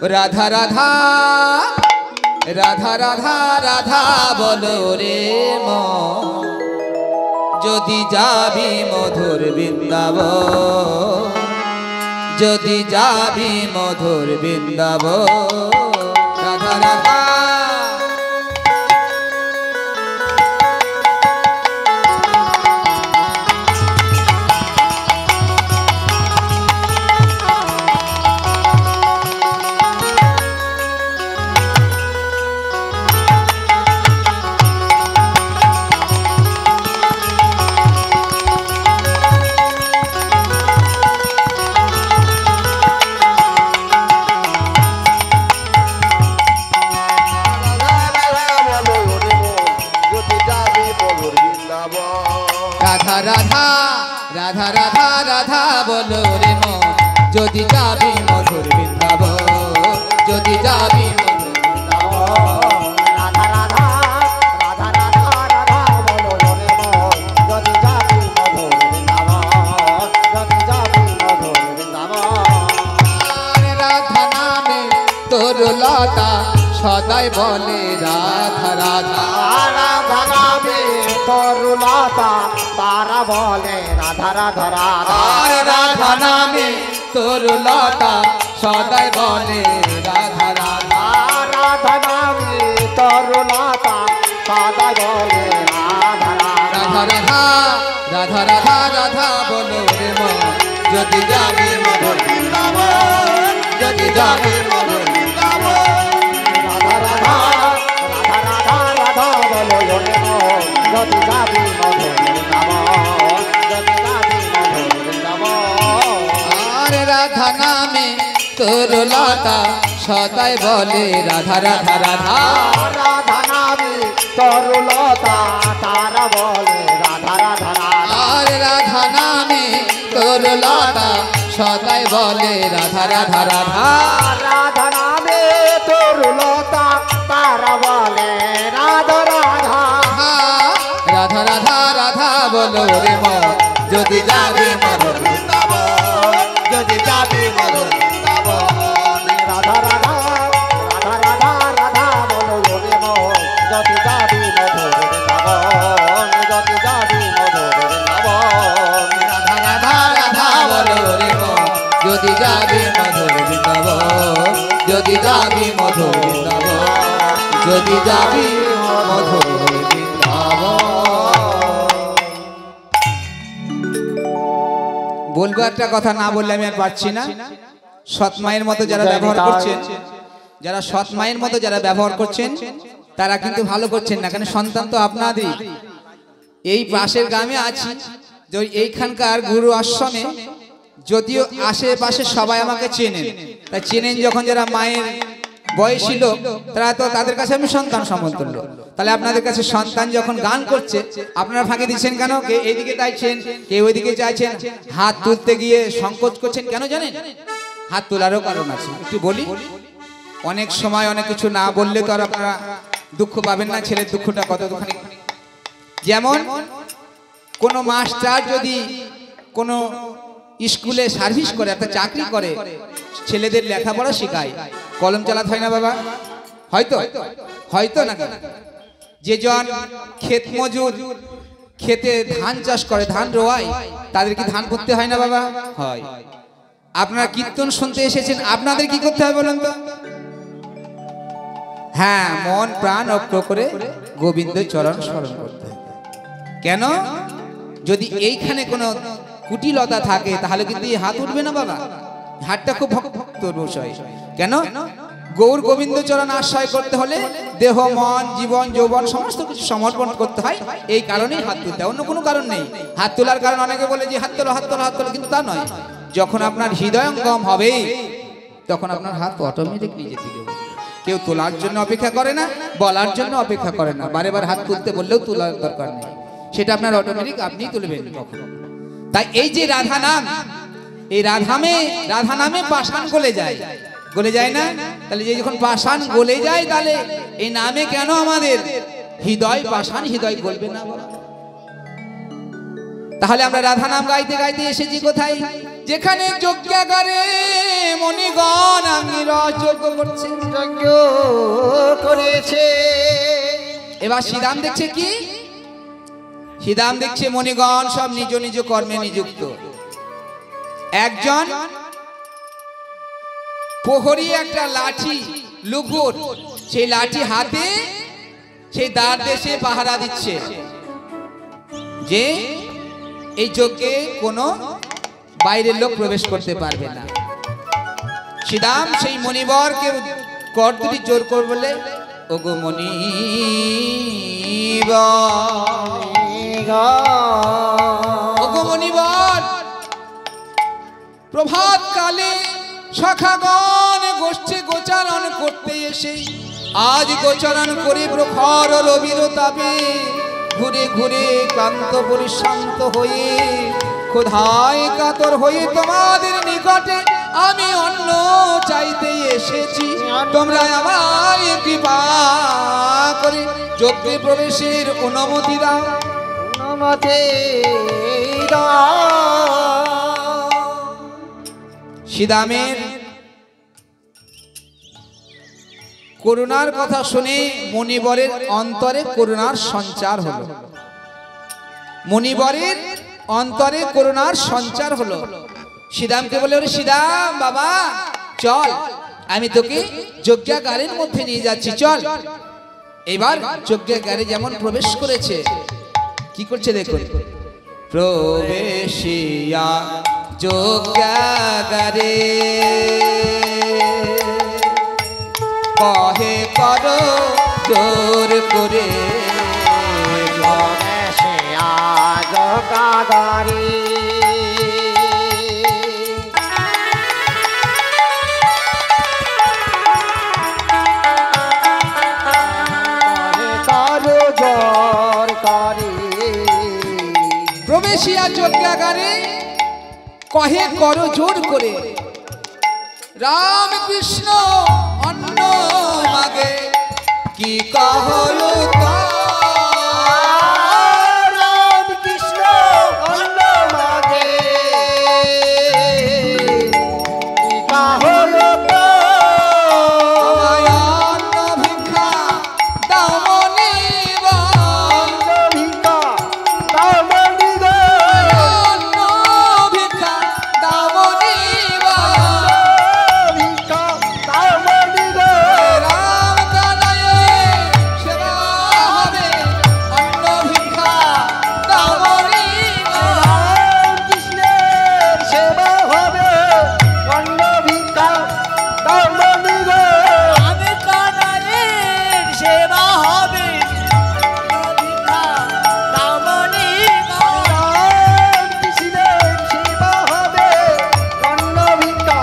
রাধা রাধা রাধা রাধা রাধা বলো রে মন যদি যাবি মধুর বৃন্দাবন যদি যাবি মধুর বৃন্দাবন রাধা রাধা রাধা রাধা রাধা রাধা বলো রে মন যদি যাবি মধুর বৃন্দাবন যদি যাবি মধুর বৃন্দাবন রাধা রাধা রাধা রাধা রাধা বলো রে মন যদি যাবি মধুর বৃন্দাবন যদি যাবি মধুর বৃন্দাবন রাধা নামে তোর লতা সদাই বলে রাধা রাধা রাধা নামে তোর লতা তারা বলে রাধা রাধা রাধা রাধা নামে তোর লতা সদাই বলে রাধা রাধা রাধা নামে তোর লতা সদা বলে রাধা রাধা রাধা রাধা রাধা রাধা বলো রে মন যদি যাবি মধুর বৃন্দাবন যদি যাবি মধুর বৃন্দাবন রাধা রাধা রাধা রাধা রাধা বলো রে মন যদি যাবি মধুর বৃন্দাবন যদি যাবি মধুর বৃন্দাবন আর রাধা নামে তোর লতা সদাই বলে রাধা রাধা রাধা রাধা নামে তোর লতা তারা বলে রাধা রাধা রাধা আর রাধা নামে তোর লতা সদাই বলে রাধা রাধা রাধা রাধা নামে তোর লতা তারা বলে রাধা রাধা রাধা রাধা রাধা বলো রে মন যদি যাবি মধুর বৃন্দাবন যদি যাবি মধুর বৃন্দাবন রাধা রাধা রাধা রাধা রাধা বলো রে মন যদি যাবি মধুর বৃন্দাবন যদি যাবি মধুর বৃন্দাবন রাধা রাধা রাধা বলো রে মন যদি যাবি মধুর বৃন্দাবন যদি যাবি মধুর বৃন্দাবন যদি যাবি মধুর বৃন্দাবন বলবো একটা কথা না বললে আমি আর পারছি না সৎ মায়ের মতো যারা ব্যবহার করছেন যারা সৎ মায়ের মতো যারা ব্যবহার করছেন তারা কিন্তু ভালো করছেন না কারণ সন্তান তো আপনাদের এই পাশের গ্রামে আছি যে এইখানকার গুরু আশ্রমে যদিও আশেপাশে সবাই আমাকে চেনেন তা চেনেন যখন যারা মায়ের বয়সী লোক তারা তো তাদের কাছে আমি সন্তান সমতুল্য তাহলে আপনাদের কাছে সন্তান যখন গান করছে আপনারা ফাঁকি দিচ্ছেন কেন কে এইদিকে চাইছেন কে ওইদিকে চাইছেন হাত তুলতে গিয়ে সংকোচ করছেন কেন জানেন হাত তোলারও কারণ আছে একটু বলি অনেক সময় অনেক কিছু না বললে তো আর আপনারা দুঃখ পাবেন না ছেলের দুঃখটা কতখানি যেমন কোনো মাস্টার যদি কোনো স্কুলে সার্ভিস করে একটা চাকরি করে ছেলেদের লেখাপড়া শেখায় কলম চালাতে হয় না বাবা হয়তো হয়তো না যেজন ক্ষেত মজুর খেতে ধান চাষ করে ধান রোয়ায় তাদের কি ধান করতে হয় না বাবা হয় আপনারা কীর্তন শুনতে এসেছেন আপনাদের কি করতে হবে বলুন তো হ্যাঁ মন প্রাণ অক্ষ করে গোবিন্দ চরণ স্মরণ করতে হবে কেন যদি এইখানে কোনো কুটিলতা থাকে তাহলে কিন্তু এই হাত উঠবে না বাবা হাতটা খুব ভক্তর বিষয় কেন গৌর গোবিন্দ চরণ আশ্রয় করতে হলে দেহ মন জীবন যৌবন সমস্ত কিছু সমর্পণ করতে হয় এই কারণেই হাত তুলতে হয় অন্য কোনো কারণ নেই হাত তোলার কারণ অনেকে বলে যে হাত তোলো হাত তোলো হাত তোলো কিন্তু তা নয় যখন আপনার হৃদয়ঙ্গম হবে তখন আপনার হাত অটোমেটিক নিজে থেকে কেউ তোলার জন্য অপেক্ষা করে না বলার জন্য অপেক্ষা করে না বারে বার হাত তুলতে বললেও তোলার দরকার নেই সেটা আপনার অটোমেটিক আপনিই তুলবেন কখনো তাই এই যে রাধা নাম এই রাধা নামে পাষাণ গলে যায় না তাহলে যে যখন পাষাণ গলে যায় তাহলে এই নামে কেন আমাদের হৃদয় পাষাণ হৃদয় গলবে না তাহলে আমরা রাধা নাম গাইতে গাইতে এসেছি কোথায় যেখানে যজ্ঞাগারে মণিগণ আঙ্গিরস যজ্ঞ করছে, যজ্ঞ করেছে। এবার শ্রীরাম দেখছে কি? শ্রীরাম দেখছে মণিগণ সব নিজ নিজ কর্মে নিযুক্ত। একজন প্রহরী একটা লাঠি লুকুট, সেই লাঠি হাতে সেই দ্বার দেশে পাহারা দিচ্ছে যে এই যজ্ঞে কোনো বাইরের লোক প্রবেশ করতে পারবে না। শ্রীরাম সেই মণিবরকে কর দুটি জোর করে বলে, ওগো মণিবর, প্রভাত কালে সখাগণ গোষ্ঠী গোচারণ করতে এসে আজ গোচারণ করে প্রখর রবির তাপে ঘুরে ঘুরে ক্লান্ত পরিশ্রান্ত হয়ে ক্ষুধায় কাতর হয়ে তোমাদের নিকটে আমি অন্ন চাইতে এসেছি। তোমরা আমায় কৃপা করে যজ্ঞে প্রবেশের অনুমতি দাও। শ্রীরামের করুণার কথা শুনে মণিবরের অন্তরে করুণার সঞ্চার হলো। মণিবরের অন্তরে করুণার সঞ্চার হলো। শ্রীরামকে বলে, ওরে শ্রীরাম বাবা চল, আমি তোকে যজ্ঞাগারের মধ্যে নিয়ে যাচ্ছি, চল। এবার যজ্ঞাগারে যেমন প্রবেশ করেছে, কি করছে দেখুন, প্রবেশিয়া যজ্ঞাগারে কহে করো জোর করে, প্রবেশিয়া যজ্ঞাগারে প্রবেশিয়া যজ্ঞাগারে কহে করো জোর করে, রাম কৃষ্ণ অন্ন মাগে কি কহলো রাম কৃষ্ণ অন্ন মাগে কি কহলো অন্ন ভিক্ষা দাও মণিবর, অন্ন ভিক্ষা দাও মণিবর, রাম কানাইয়ে সেবা হবে, অন্ন ভিক্ষা দাও মণিবর, কৃষ্ণের সেবা হবে অন্ন ভিক্ষা দাও মণিবর, আমি কানাইয়ের সেবা হবে অন্ন ভিক্ষা দাও মণিবর, কৃষ্ণের সেবা হবে অন্ন ভিক্ষা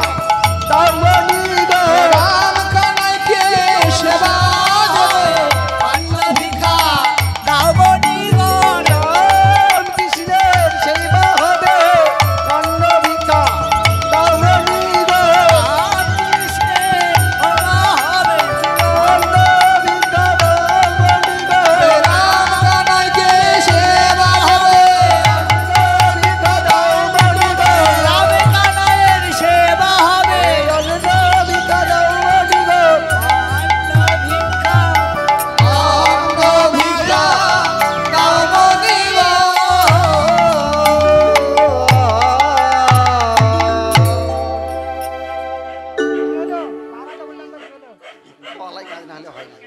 দাও মণিবর, রাম কানাইকে সেবা হবে, অন্ন ভিক্ষা দাও মণিবর, কৃষ্ণের সেবা হবে অন্ন ভিক্ষা দাও মণিবর, কৃষ্ণের সেবা হবে অন্ন ভিক্ষা দাও মণিবর, রাম কানাইকে সেবা হবে, অন্ন ভিক্ষা দাও মণিবর, আমি কানাইয়ের সেবা হবে অন্ন ভিক্ষা দাও মণিবর, অন্ন ভিক্ষা অন্ন ভিক্ষা দাও বলাই কাজ না হলে হয় না।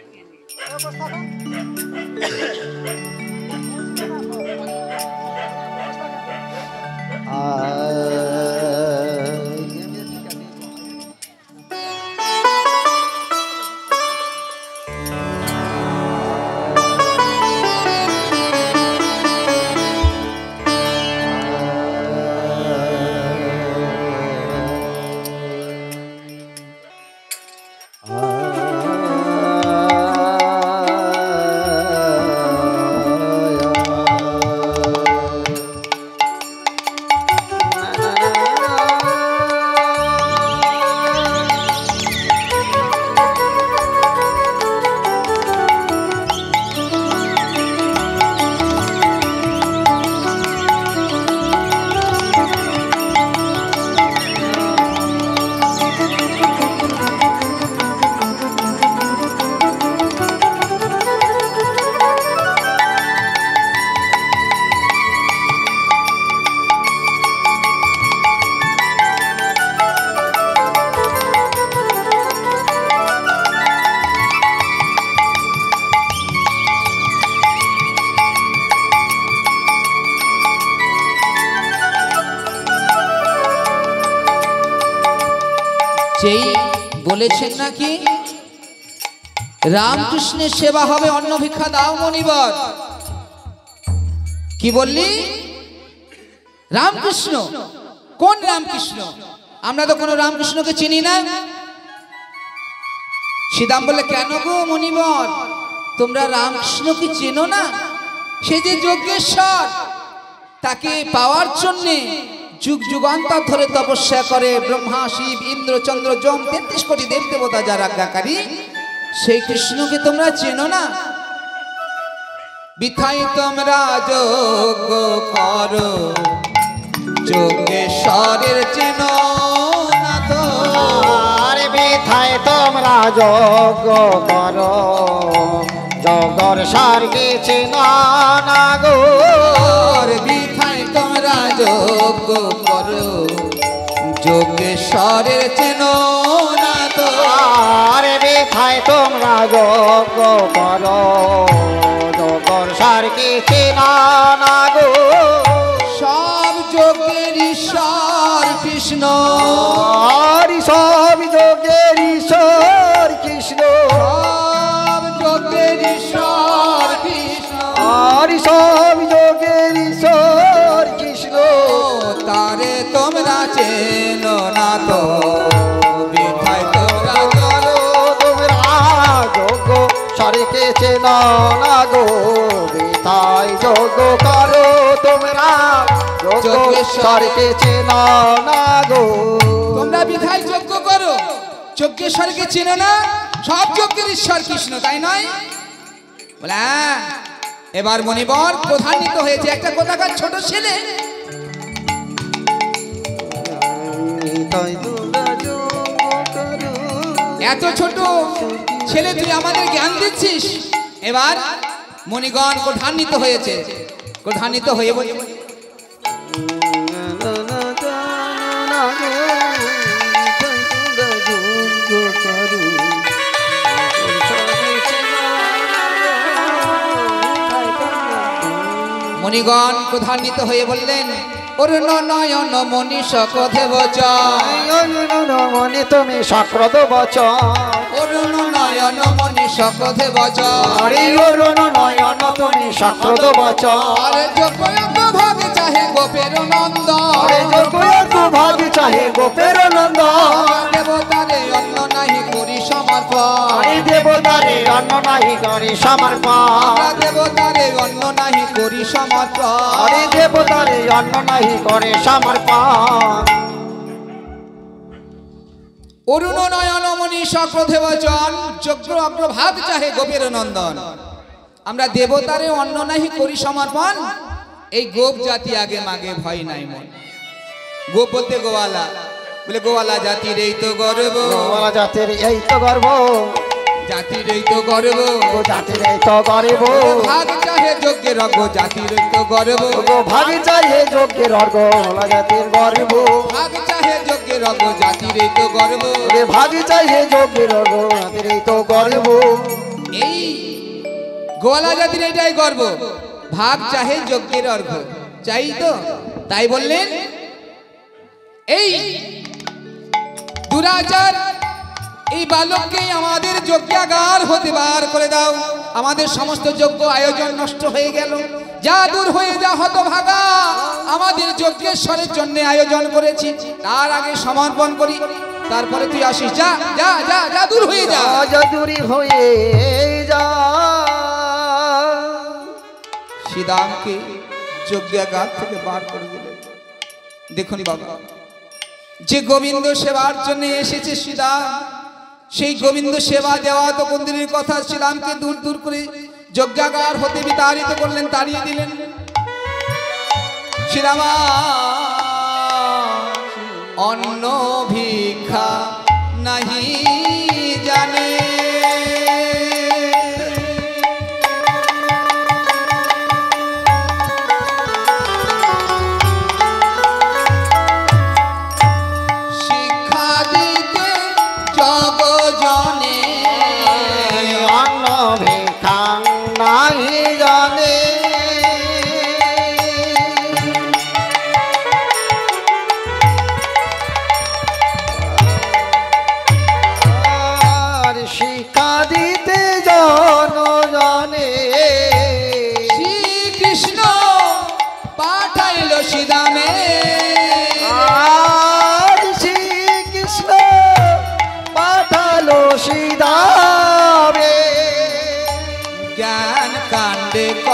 বলেছেন নাকি রামকৃষ্ণের সেবা হবে, অন্ন ভিক্ষা দাও মনিবর। কি বললি? রামকৃষ্ণ? কোন রামকৃষ্ণ? আমরা তো কোনো রামকৃষ্ণকে চিনি না। সীতাম বললে, কেন গো মনিবর, তোমরা রামকৃষ্ণকে চেনো না? সে যে যজ্ঞেশ্বর, তাকে পাওয়ার জন্যে যুগ যুগান্তর ধরে তপস্যা করে ব্রহ্মা, শিব, ইন্দ্র, চন্দ্র, যম, 33 কোটি দেব দেবতা যার আজ্ঞাকারী, সেই কৃষ্ণকে তোমরা চেনো না? বিথাই তোমরা যজ্ঞ করো, যোগেশ্বরের চেনো না তো। আরে বিথায় তোমরা যজ্ঞ করো, জগর স্বর্গে চেনো না গো। বিথাই তোমরা যজ্ঞ করো, যোগেশ্বরের চেনো না তো। আরে বিথায় তোমরা যজ্ঞ করো, জগর স্বর্গে চেনো না গো। সব যোগের ঈশ্বর কৃষ্ণ, হরি সব যোগের ঈশ্বর কৃষ্ণ, সব যোগের ঈশ্বর কৃষ্ণ। হরি সব যোগের ঈশ্বর কৃষ্ণ। তারে তোমরা চেনো না তো, বিথায় তোমরা করো। তোমরা যোগ্য স্বর্গে চেনো না গো, বিথায় যোগ্য করো। তোমরা যোগ্য স্বর্গে চেনো না গো। তোমরা বিধায় যজ্ঞ করো, যজ্ঞেশ্বরকে চেনো না। সব যজ্ঞের ঈশ্বর কৃষ্ণ, তাই নয়? বলে হ্যাঁ। এবার মনিবর প্রধানিত হয়েছে একটা কোথাকার ছোট ছেলে। এত ছোট ছেলে তুই আমাদের জ্ঞান দিচ্ছিস? এবার মণিগণ কোঠান্বিত হয়েছে। কোঠান্বিত হয়ে বলে, মণিগণ কোঠান্বিত হয়ে বললেন, অরুণ নয়ন মনীষ কথে বচন, মনে তুমি সক্রদ বচন। অরুণ নয়ন মনীষ কথে বচন। হরি অরুণ নয়ন তুমি সক্রদ বচন। আরে যোগ্য ভাগ চাহে গোপের নন্দন, হরে যোগ্য ভাগ চাহে গোপের নন্দন। দেবতারে অন্ন নাহি করি সমর্পণ, হরি দেবতারে অন্ন নাহি করি সমর্পণ। দেবতারে অন্ন নাহি করি সমর্পণ। হরি দেবতারে অন্ন নাহি করে সমর্পণ। অরুণ নয়ন মনীষ ক্রোধে বচন, যোগ্য অগ্রভাগ চাহে গোপের নন্দন। আমরা দেবতারে অন্ন নাহি করি সমর্পণ। এই গোপ জাতি আগে মাগে ভয় নাই মন। গোপ বলতে গোয়ালা, বলে গোয়ালা জাতির এই তো গর্ব, গোয়ালা জাতির এই তো গর্ব, জাতির এই তো গর্ব, জাতির এই তো গর্ব। ভাগ চাহে যজ্ঞের অগ্র, জাতির এই তো গর্ব, ভাগ চাহে যজ্ঞের অর্ঘ, গোয়ালা জাতির গর্ব। ভাগ চাহে যজ্ঞের অগ্র, জাতির এই তো গর্ব। ভাগ চাহে যজ্ঞের অর্ঘ, জাতির এই তো গর্ব। এই গোয়ালা জাতির এটাই গর্ব, ভাগ চাহে যজ্ঞের অর্ঘ, চাই তো। তাই বললেন এই দুরাচার এই বালককে আমাদের যজ্ঞাগার হতে বার করে দাও। আমাদের সমস্ত যজ্ঞ আয়োজন নষ্ট হয়ে গেল, যা দূর হয়ে যা হতভাগা। আমাদের যজ্ঞেশ্বরের জন্য আয়োজন করেছি, তার আগে সমর্পণ করি, তারপরে তুই আসিস। যা যা যা যা, দূর হয়ে যা, যা দূরে হয়ে যা। শ্রীরামকে যজ্ঞাগার থেকে বার করে দিলেন। দেখুন বাবা, যে গোবিন্দ সেবার জন্য এসেছে শ্রীরাম, সেই গোবিন্দ সেবা দেওয়া তো মন্দিরের কথা। শ্রীরামকে দূর দূর করে যজ্ঞাগার হতে বিতাড়িত করলেন, তাড়িয়ে দিলেন। শ্রীরাম অন্ন ভিক্ষা নাহি জানে,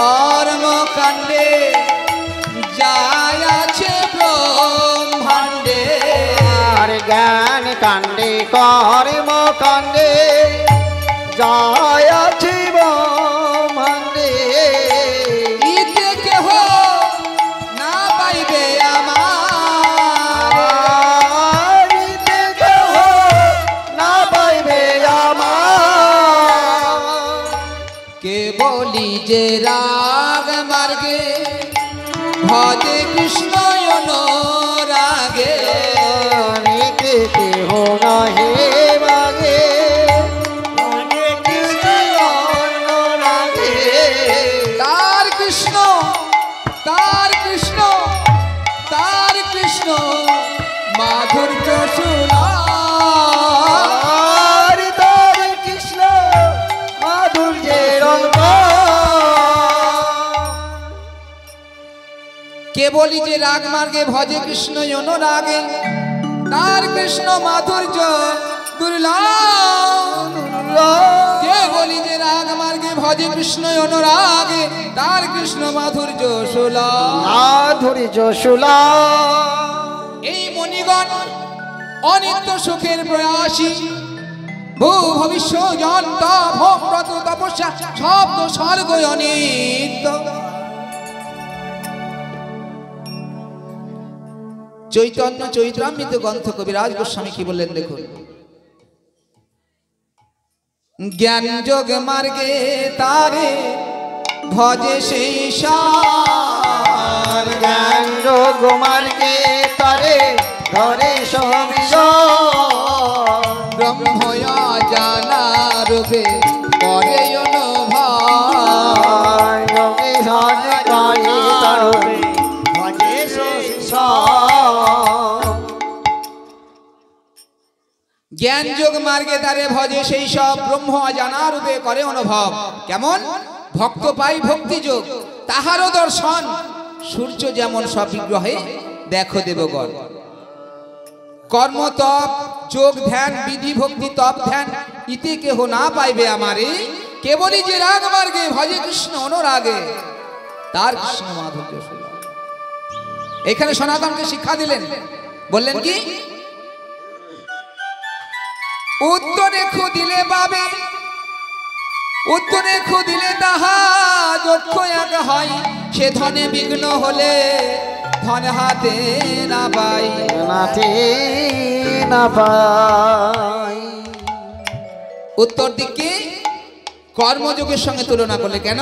কর্মকাণ্ডে যায় আছে ব্রহ্মাণ্ডে। আর জ্ঞান কাণ্ডে কর্ম কাণ্ডে যায় আছে ব্রহ্মাণ্ডে। ইতে কেহ না পাইবে আমার ইতে কেহ না পাইবে আমার। কে বলি যে রাগ মার্গে ভজে কৃষ্ণ অনুরাগে। কে কেহ নাহি মাগে ভজে কৃষ্ণ অনুরাগে। তার কৃষ্ণ তার কৃষ্ণ তার কৃষ্ণ মাধুর্য শুনা। আর তার কৃষ্ণ মাধুর্যের অঙ্গ। কে বলি যে রাগ মার্গে ভজে কৃষ্ণ অনুরাগে, তার কৃষ্ণ মাধুর্য দুর্লভ। কে বলি যে রাগ মার্গে ভজে কৃষ্ণ অনুরাগে, তার কৃষ্ণ মাধুর্য সুলভ। মাধুর্য সুলা এই মণিগণ অনিত্য সুখের প্রয়াসী, ভূ ভবিষ্য যন্ত ভোগব্রত তপস্যা শব্দ স্বর্গ অনিত্য। চৈতন্য চৈত্রামৃত গ্রন্থ কবিরাজ গোস্বামী কি বললেন দেখুন। জ্ঞান যোগ মার্গে তারে ভজে সেই সার। জ্ঞান যোগ মার্গে তারে ধরে সবিষ। ব্রহ্ময়া জানা রূপে করে অনুভব। যোগী সাধে গায়ে তারবে ভজে সবিষ। জ্ঞান যোগ মার্গে তারে ভজে সেই সব ব্রহ্ম জানা রূপে করে অনুভব। কেমন? ভক্ত পাই ভক্তি যোগ তাহারও দর্শন। সূর্য যেমন সব বিগ্রহে দেখো দেবগণ। কর্ম তপ যোগ ধ্যান বিধি ভক্তি তপ ধ্যান ইতি কেহ না পাইবে আমারে। কেবলই যে রাগ মার্গে ভজে কৃষ্ণ অনুরাগে, তার কৃষ্ণ মাধুর্য সুলভ। এখানে সনাতনকে শিক্ষা দিলেন, বললেন কি? উত্তরে খুদিলে পাবে, উত্তরে খুদিলে তাহা দক্ষ এক হয়। সে ধনে বিঘ্ন হলে ধন হাতে না পাই। নাতে না পাই। উত্তর দিককে কর্মযোগের সঙ্গে তুলনা করলে কেন?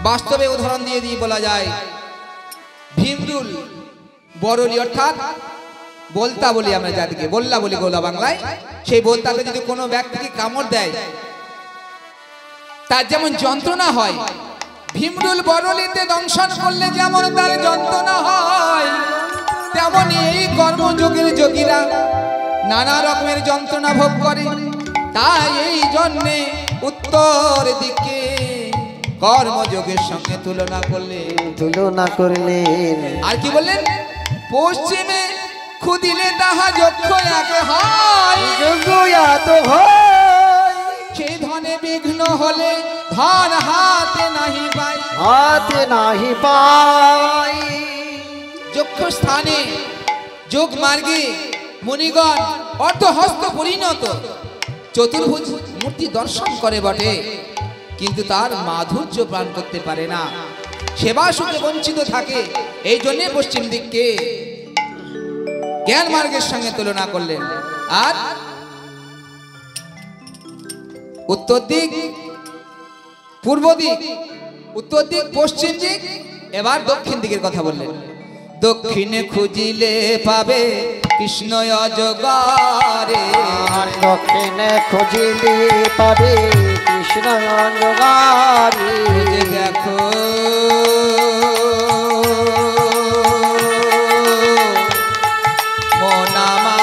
বাস্তবে উদাহরণ দিয়ে বলা যায়, ভীমরুল বরলি অর্থাৎ বলতা বলি আমরা যাদেরকে বললা বলি গোলা বাংলায়, সেই বলতাকে যদি কোনো ব্যক্তিকে কামড় দেয় তার যেমন যন্ত্রণা হয়, ভীমরুল বরলিতে দংশন করলে যেমন তার যন্ত্রণা হয়, তেমনি এই কর্মযোগের যোগীরা নানা রকমের যন্ত্রণা ভোগ করে। তাই এই জন্যে উত্তর দিকে কর্মযোগের সঙ্গে তুলনা করলেন। আর কি বললেন? পশ্চিমে খুদিলে তাহা যক্ষ এক হয়। সেই ধনে বিঘ্ন হলে ধন হাতে নাহি পাই। হাতে নাহি পাই। যক্ষ স্থানে যোগ মার্গে মুনিগণ অর্ধ হস্ত পরিণত চতুর্ভুজ মূর্তি দর্শন করে বটে, কিন্তু তার মাধুর্য প্রাণ করতে পারে না, সেবা সুখে বঞ্চিত থাকে। এই জন্যে পশ্চিম দিককে জ্ঞান মার্গের সঙ্গে তুলনা করলেন। আর উত্তর দিক, পূর্ব দিক, উত্তর দিক, পশ্চিম দিক, এবার দক্ষিণ দিকের কথা বললেন। দক্ষিণে খুঁজিলে পাবে কৃষ্ণ অজগরে। দক্ষিণে খুঁজিলে পাবে কৃষ্ণ অজগরে। দেখো মনামা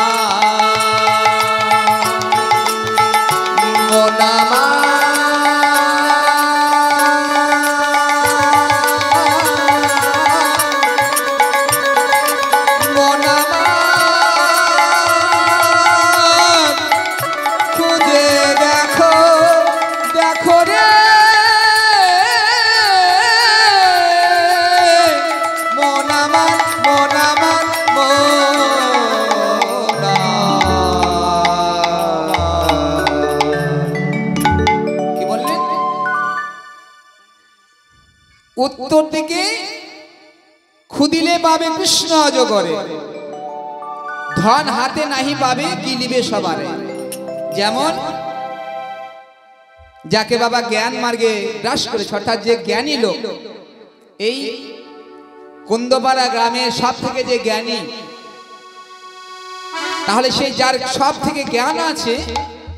মনামা মনামা খুঁজে দেখো দেখো রে উত্তর দিকে খুদিলে পাবে কৃষ্ণ অজগরে, ধন হাতে নাহি পাবে গিলিবে সবারে। যেমন যাকে বাবা জ্ঞান মার্গে গ্রাস করেছে, অর্থাৎ যে জ্ঞানী লোক, এই কুন্দপাড়া গ্রামের সব থেকে যে জ্ঞানী, তাহলে সেই যার সব থেকে জ্ঞান আছে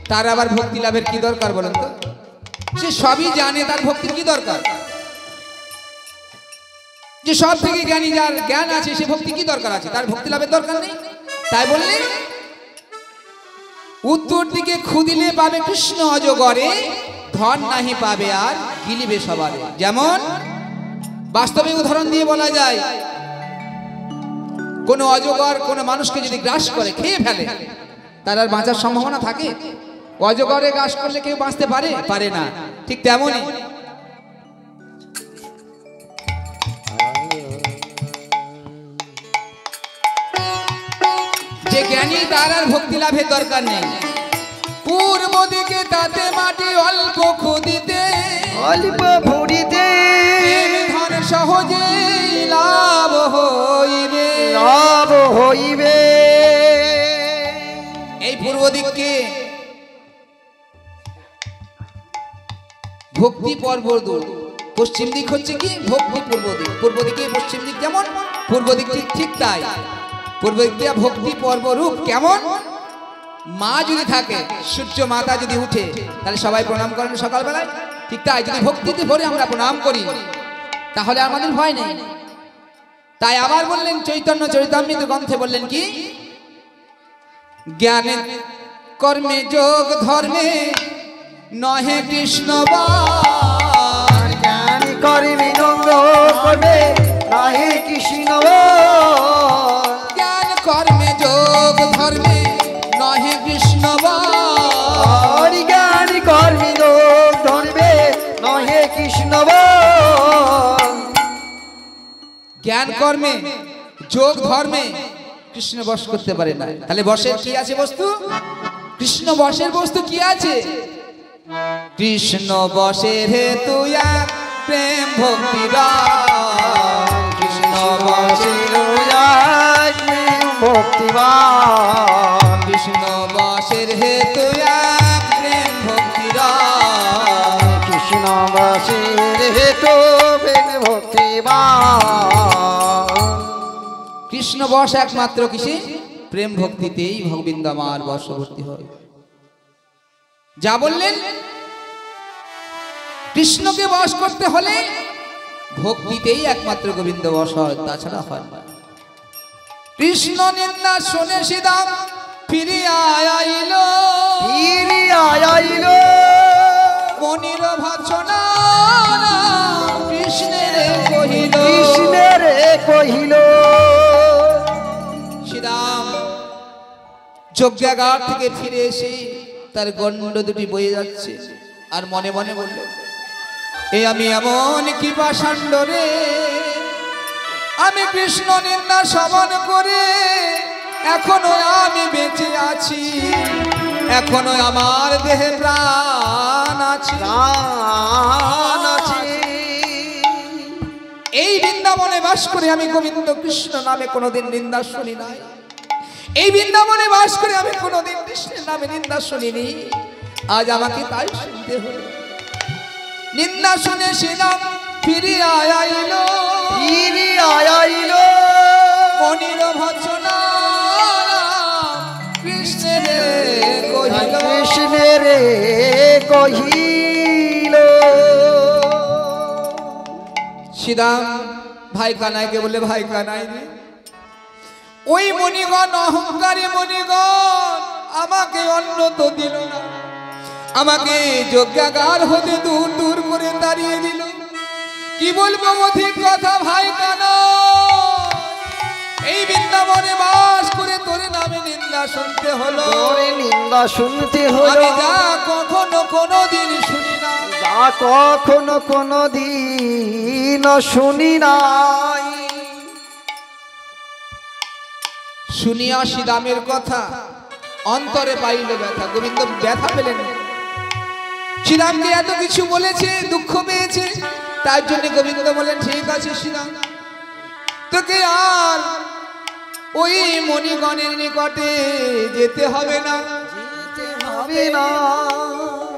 তার আবার ভক্তি লাভের কি দরকার বলেন তো? সে সবই জানে, তার ভক্তির কি দরকার? যে সব থেকে জ্ঞানী, যার জ্ঞান আছে, সে ভক্তি কি দরকার আছে? তার ভক্তি লাভের দরকার নেই। তাই বললে উত্তর দিকে খুদিলে পাবে কৃষ্ণ অজগরে, ধন নাহি পাবে আর গিলিবে সবারে। যেমন বাস্তবিক উদাহরণ দিয়ে বলা যায়, কোন অজগর কোন মানুষকে যদি গ্রাস করে, খেয়ে ফেলে, তার আর বাঁচার সম্ভাবনা থাকে? অজগরে গ্রাস করলে কেউ বাঁচতে পারে? পারে না। ঠিক তেমনই যে জ্ঞানী, তার আর ভক্তি লাভের দরকার নেই। পূর্ব দিকে তাতে মাটি অল্প খুদিতে, অল্প ভরিতে ধন সহজে লাভ হইবে, লাভ হইবে। এই পূর্ব দিককে ভক্তি পর্ব দূর, পশ্চিম দিক হচ্ছে কি ভক্তি পূর্ব দিক। পূর্ব দিকে পশ্চিম দিক যেমন, পূর্ব দিক ঠিক তাই। পূর্ব দিক দিয়ে ভক্তি পর্ব রূপ কেমন? মা যদি থাকে, সূর্য মাতা যদি উঠে, তাহলে সবাই প্রণাম করেন সকালবেলায়। ঠিক তাই, যদি ভক্তিতে ভরে আমরা প্রণাম করি, তাহলে আমাদের ভয় নেই। তাই আবার বললেন চৈতন্য চরিতামৃত গ্রন্থে বললেন কি, জ্ঞানে কর্মে যোগ ধর্মে নহে কৃষ্ণ বাণ, জ্ঞান কর্মে নন্দ করবে নাহি কৃষ্ণ বাণ। জ্ঞান কর্মে যোগ ধর্মে নহে কৃষ্ণ বাণ, জ্ঞান কর্মে যোগ ধর্মে নহে কৃষ্ণ বাণ। জ্ঞান কর্মে যোগ ধর্মে কৃষ্ণ বশ করতে পারে না। তাহলে বশের কি আছে বস্তু? কৃষ্ণ বশের বস্তু কি আছে? কৃষ্ণ বশের হেতু এক প্রেম ভক্তি রাম, কৃষ্ণ বশের ভক্তিবান, কৃষ্ণ বশের হেতু এক প্রেম ভক্তি রাম, কৃষ্ণ বাসের হেতু প্রেম ভক্তিবান। কৃষ্ণ বশ একমাত্র কিসে? প্রেম ভক্তিতেই গোবিন্দ আমার বশবর্তী হয়। যা বললেন, কৃষ্ণকে বশ করতে হলে ভক্তিতেই একমাত্র গোবিন্দ বশ হয়, তাছাড়া হয় না। কৃষ্ণ নিন্দা শুনে সীতাম ফিরিয়া আইল, ফিরিয়া আইল মনির ভৎসনা কৃষ্ণের কহিল, কৃষ্ণের কহিল। শ্রীরাম যজ্ঞাগার থেকে ফিরে এসে তার গণ্ড দুটি বয়ে যাচ্ছে, আর মনে মনে বলল, এই আমি এমন কি পাষাণ্ড রে, আমি কৃষ্ণ নিন্দা শ্রবণ করে এখনো আমি বেঁচে আছি, এখনো আমার দেহে প্রাণ আছে। প্রাণ আছে। এই বৃন্দাবনে বাস করে আমি গোবিন্দ কৃষ্ণ নামে কোনোদিন নিন্দা শুনি নাই। এই বৃন্দাবনে বাস করে আমি কোনোদিন কৃষ্ণের নামে নিন্দা শুনিনি, আজ আমাকে তাই শুনতে হলো। নিন্দা শুনে শ্রীরাম ফিরিয়া আইল, ফিরিয়া আইল মনির ভৎসনা কৃষ্ণের কহিল, কৃষ্ণের কহিল। শ্রীরাম ভাই কানাইকে বলে, ভাই কানাই রে, ওই মণিগণ অহংকারী মণিগণ আমাকে অন্ন তো দিল না, আমাকে যজ্ঞাগার হতে দূর দূর করে তাড়িয়ে দিল। কি বলবো অধিক কথা ভাই কানা, এই বৃন্দাবনে বাস করে তোর নামে নিন্দা শুনতে হলো, তোরে নিন্দা শুনতে আমি হলো, যা কখনো কোনোদিন শুনি না, যা কখনো কোনদিন শুনি নাই। শুনিয়া শ্রীরামের কথা অন্তরে পাইল ব্যথা। গোবিন্দ ব্যথা পেলেন, শ্রীরামকে এত কিছু বলেছে, দুঃখ পেয়েছে, তার জন্য গোবিন্দ বলেন ঠিক আছে শ্রীরাম, তোকে আর ওই মণিগণের নিকটে যেতে হবে না। হবে না।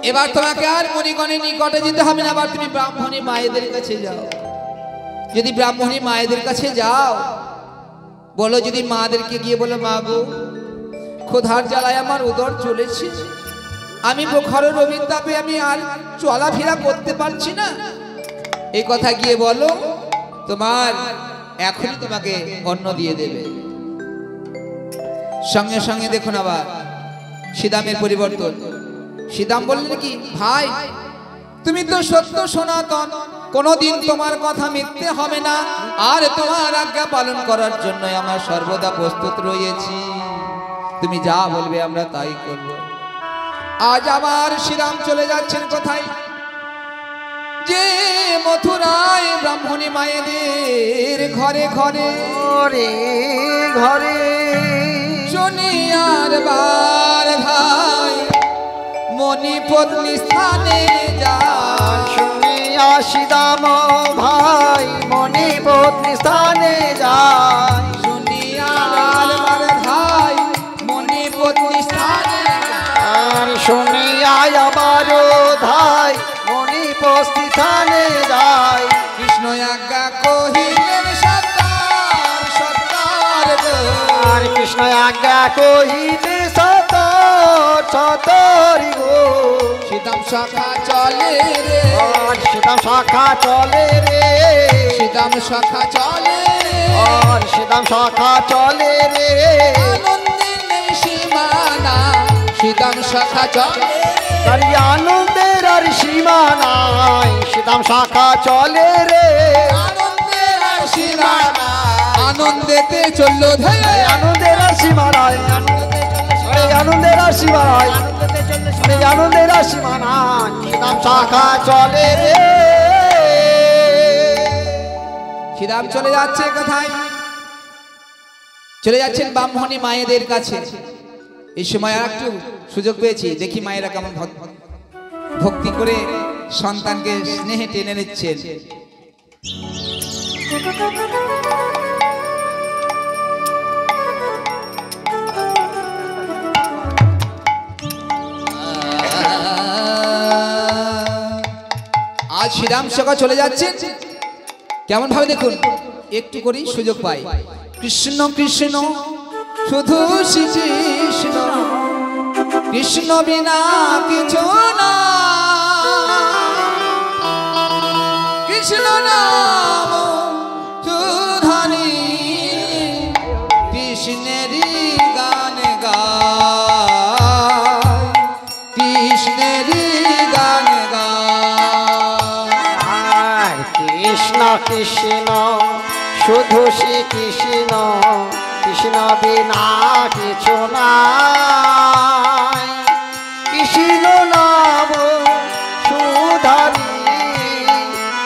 এবার তোমাকে আর মণিগণের নিকটে যেতে হবে না, এবার তুমি ব্রাহ্মণী মায়েদের কাছে যাও। যদি ব্রাহ্মণী মায়েদের কাছে যাও, বলো যদি মাদেরকে গিয়ে বলো, মা গো ক্ষুধার জ্বালায় আমার উদর চলেছে, আমি প্রখর রবির তাপে আমি আর চলাফেরা করতে পারছি না, এই কথা গিয়ে বলো, তোমার এখনই তোমাকে অন্ন দিয়ে দেবে। সঙ্গে সঙ্গে দেখুন আবার শ্রীদামের পরিবর্তন। শ্রীদাম বললেন কি, ভাই তুমি তো সত্য সনাতন, কোনদিন তোমার কথা মিথ্যে হবে না, আর তোমার আজ্ঞা পালন করার জন্য আমরা সর্বদা প্রস্তুত রয়েছি, তুমি যা বলবে আমরা তাই করব। আজ আবার শ্রীরাম চলে যাচ্ছেন কোথায়, যে মথুরায় ব্রাহ্মণী মায়েদের ঘরে ঘরে ঘরে ঘরে শনিয়ার বার ভাই মণিপত্নী স্থানে যায়। শুনিয়া শ্রীদাম ভাই মণিপত্নী স্থানে যায়। শনিয়ার বার ভাই মণিপত্নী স্থানে যায়। আর শুনিয়া আবার ধাই মণিপত্নী স্থানে যায়। কৃষ্ণ আজ্ঞা কহিলেন সত্তার সত্তার গো। আর কৃষ্ণ আজ্ঞা কহিতে সতর সতরি গো। সীতাম সখা চলে রে, আর সীতাম শাখা চলে রে। সীতাম সখা চলে রে, আর সীতাম শাখা চলে রে। আনন্দে নেই সীমানা, সীতাম সখা চলে রে। তারি আনন্দের আর সীমা নাই। সীতাম শাখা চলে রে। আনন্দে আর সীমানা, আনন্দেতে চললো ধরে। আনন্দের আর সীমা নাই। আনন্দের আর সীমা নাই। আনন্দের আর সীমা নাই। সীতাম শাখা চলে রে। শ্রীরাম চলে যাচ্ছে কোথায়, চলে যাচ্ছেন ব্রাহ্মণী মায়েদের কাছে। এই সময় আর একটু সুযোগ পেয়েছি, দেখি মায়েরা কেমন ভক্তি করে সন্তানকে স্নেহে টেনে নিচ্ছেন। আজ শ্রীরাম সখা চলে যাচ্ছেন কেমন ভাবে দেখুন, একটু করেই সুযোগ পাই। কৃষ্ণ কৃষ্ণ শুধু শ্রী কৃষ্ণ, কৃষ্ণ বিনা কিছু না, কৃষ্ণ নাম সুধানি, কৃষ্ণেরই গান গায়, কৃষ্ণেরই গান গায়। কৃষ্ণ কৃষ্ণ শুধু শ্রী কৃষ্ণ, কৃষ্ণ বিনা কিছু নাই। কৃষ্ণ নাম সুধারি,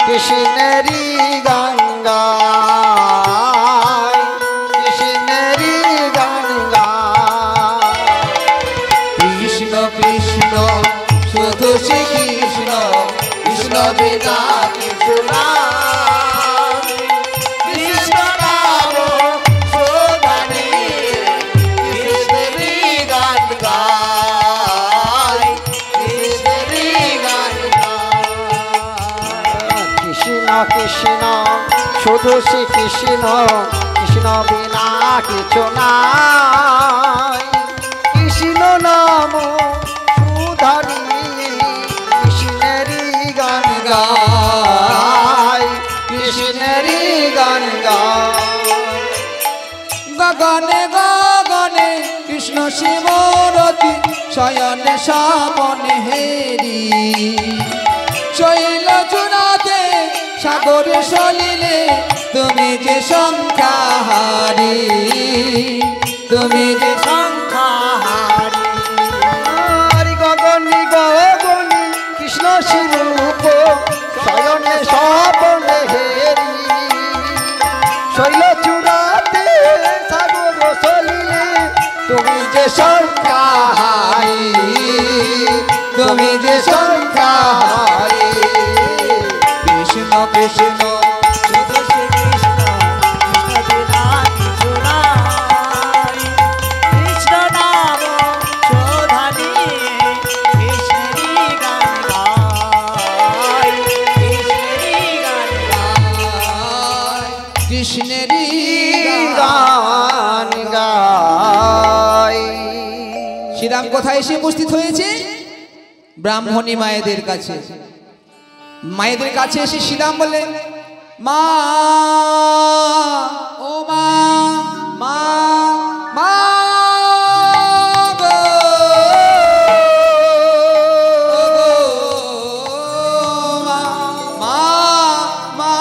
কৃষ্ণেরই গান গায়, কৃষ্ণেরই গান গায়। কৃষ্ণ কৃষ্ণ শুধু শ্রী কৃষ্ণ, কৃষ্ণ বিনা কিছু না, কৃষ্ণ নাম সুধানি, কৃষ্ণেরই গান গায়, কৃষ্ণেরই গান গায়। কৃষ্ণ কৃষ্ণ শুধু শ্রী কৃষ্ণ, কৃষ্ণ বিনা কিছু নাই। কৃষ্ণ নাম সুধারি, কৃষ্ণেরই গান গায়, কৃষ্ণেরই গান গায়। গগনে গগনে কৃষ্ণ শিবরতি, শয়নে সাবনে হেরি, শৈল চূড়াতে সাগরে সলিলে, তুমি যে সংখ্যাহারি, তুমি যে সংখ্যাহারি। হরি গগনি গগনি কৃষ্ণ স্বরূপ, শয়নে স্বপনে হেরি, শৈল চূড়াতে সাগর সলিলে, তুমি যে সংখ্যাহারি, তুমি যে সংখ্যাহারি। কৃষ্ণ কোথায় এসে উপস্থিত হয়েছে? ব্রাহ্মণী মায়েদের কাছে। মায়েদের কাছে এসে শ্রীরাম বলে, মা, ও মা, মা, মা গো, ও গো, মা, মা, মা।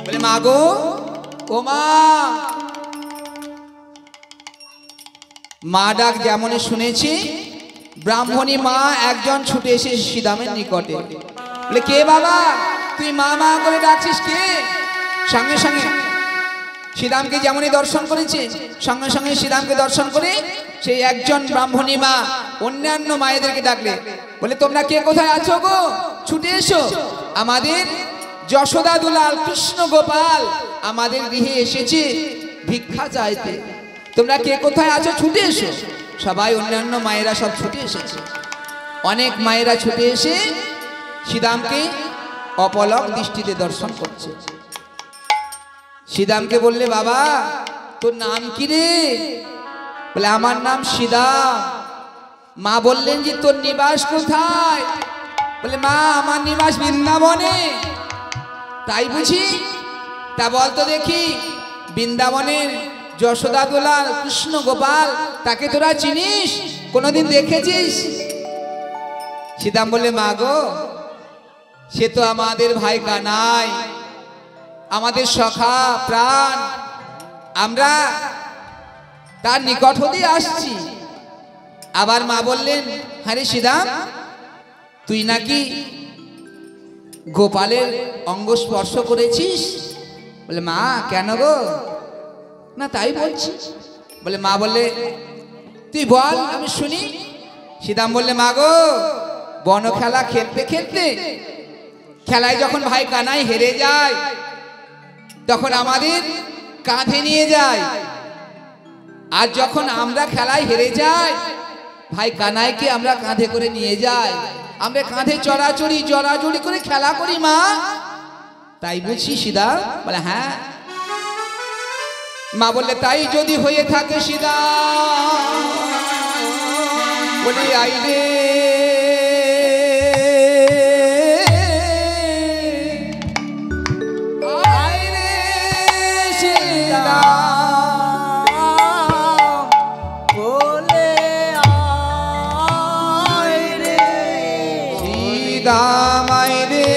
বলে, মা গো, ও মা। মা ডাক যেমনই শুনেছি, ব্রাহ্মণী মা একজন ছুটে এসে শ্রীরামের নিকটে। বলে, কে বাবা, তুই মা মা করে ডাকছিস, কে? সঙ্গে সঙ্গে শ্রীরামকে যেমনই দর্শন করেছে, সঙ্গে সঙ্গে শ্রীরামকে দর্শন করে সেই একজন ব্রাহ্মণী মা অন্যান্য মায়েদেরকে ডাকলে। বলে, তোমরা কে কোথায় আছো গো? ছুটে এসো, আমাদের যশোদা দুলাল কৃষ্ণ গোপাল আমাদের গৃহে এসেছে ভিক্ষা চাইতে। তোমরা কে কোথায় আছো, ছুটে এসো। সবাই অন্যান্য মায়েরা সব ছুটে এসেছে। অনেক মায়েরা ছুটে এসে শ্রীরামকে অপলক দৃষ্টিতে দর্শন করছে। শ্রীরামকে বললে, বাবা তোর নাম কি রে? বলে, আমার নাম শ্রীরাম। মা বললেন যে তোর নিবাস কোথায়? বলে, মা আমার নিবাস বৃন্দাবনে। তাই বুঝি? তা বলতো দেখি, বৃন্দাবনের যশোদা দুলাল কৃষ্ণ গোপাল তাকে তোরা চিনিস? কোনোদিন দেখেছিস? শ্রীরাম বললে, মা গো, সে তো আমাদের ভাই কানাই, আমাদের সখা প্রাণ, আমরা তার নিকট হতেই আসছি। আবার মা বললেন, হ্যাঁ রে শ্রীরাম, তুই নাকি গোপালের অঙ্গ স্পর্শ করেছিস? বলে, মা কেন গো? না তাই বলছি। বলে, মা বললে, তুই বল আমি শুনি। শ্রীরাম বললে, মা গো, বন খেলা খেলতে খেলতে খেলায় যখন ভাই কানাই হেরে যায়, তখন আমাদের কাঁধে নিয়ে যায়। আর যখন আমরা খেলায় হেরে যাই, ভাই কানাইকে আমরা কাঁধে করে নিয়ে যাই। আমরা কাঁধে জড়াজড়ি করে খেলা করি মা। তাই বুঝি শ্রীরাম? বলে, হ্যাঁ। মা বললে, তাই যদি হয়ে থাকে শ্রীরাম, বলে, আই রে শ্রীরাম, আই রে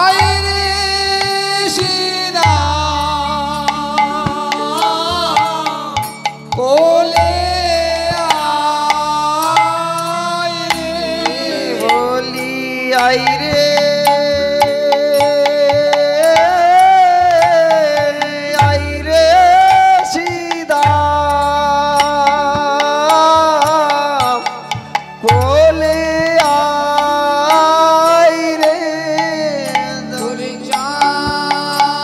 আই রে শ্রীরাম, কোলে আই রে। বলি আই রে, আই রে শ্রীরাম, কোলে আই রে। চলে যায়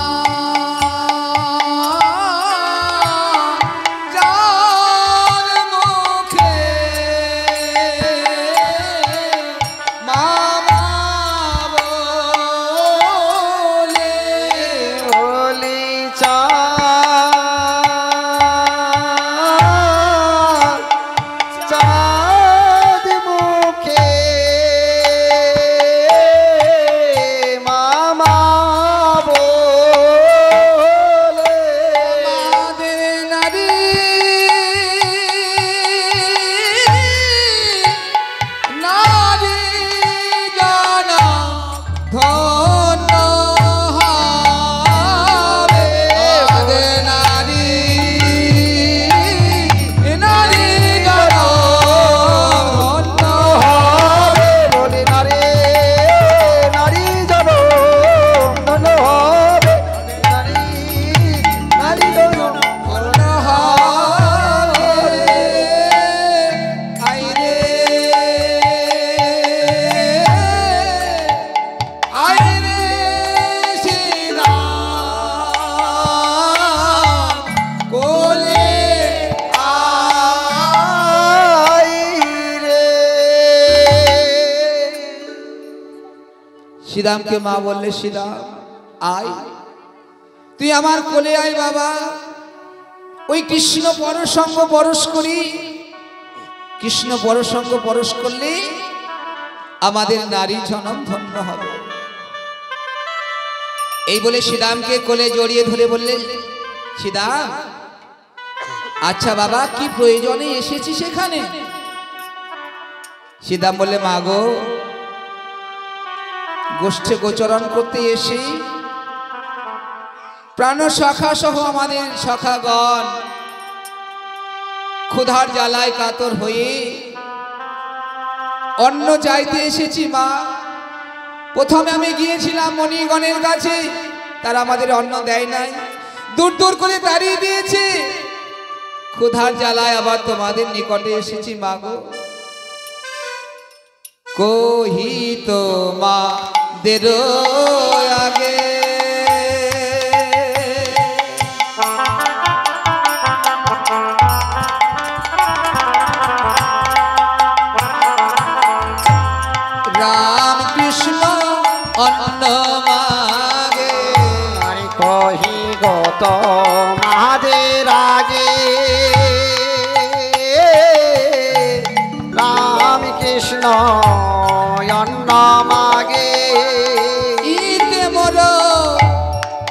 শ্রীরামকে মা বললে, শ্রীরাম আয়, তুই আমার কোলে আয় বাবা। ওই কৃষ্ণ পরসঙ্গ পরশ করি, কৃষ্ণ পরসঙ্গ পরশ করলে আমাদের নারী জনম ধন্য হবে। এই বলে শ্রীরামকে কোলে জড়িয়ে ধরে বললেন, শ্রীরাম আচ্ছা বাবা, কি প্রয়োজনে এসেছি সেখানে? শ্রীরাম বললে, মা গো, গোষ্ঠে গোচরণ করতে এসে প্রাণ সখা সহ আমাদের সখাগণ ক্ষুধার জ্বালায় কাতর হয়ে অন্ন চাইতে এসেছি মা। প্রথমে আমি গিয়েছিলাম মণিগণের কাছে, তারা আমাদের অন্ন দেয় নাই, দূর দূর করে তাড়িয়ে দিয়েছে। ক্ষুধার জ্বালায় আবার তোমাদের নিকটে এসেছি মা গো। কহি তো মা দের আগে রাম কৃষ্ণ অন্ন মাগে, কহি গত মাদের আগে রাম কৃষ্ণ অন্ন মাগে। ইতে মোর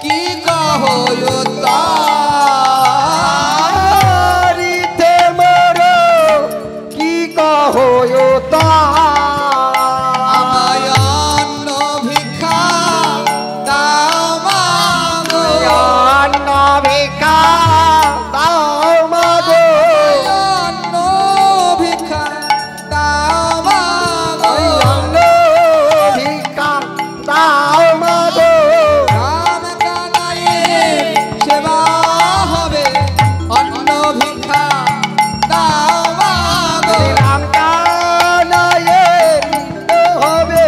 কি কহ তারিতে মোর কি কহ আমায় অন্ন ভিক্ষা দাও মা গো, অন্ন ভিক্ষা দাও মাগো, অন্ন ভিক্ষা দাও মা গো। অন্ন ভিক্ষা দাও মাগো। রাম কানাইয়ের সেবা হবে, অন্ন ভিক্ষা দাও মা গো। রাম কানাইয়ের হবে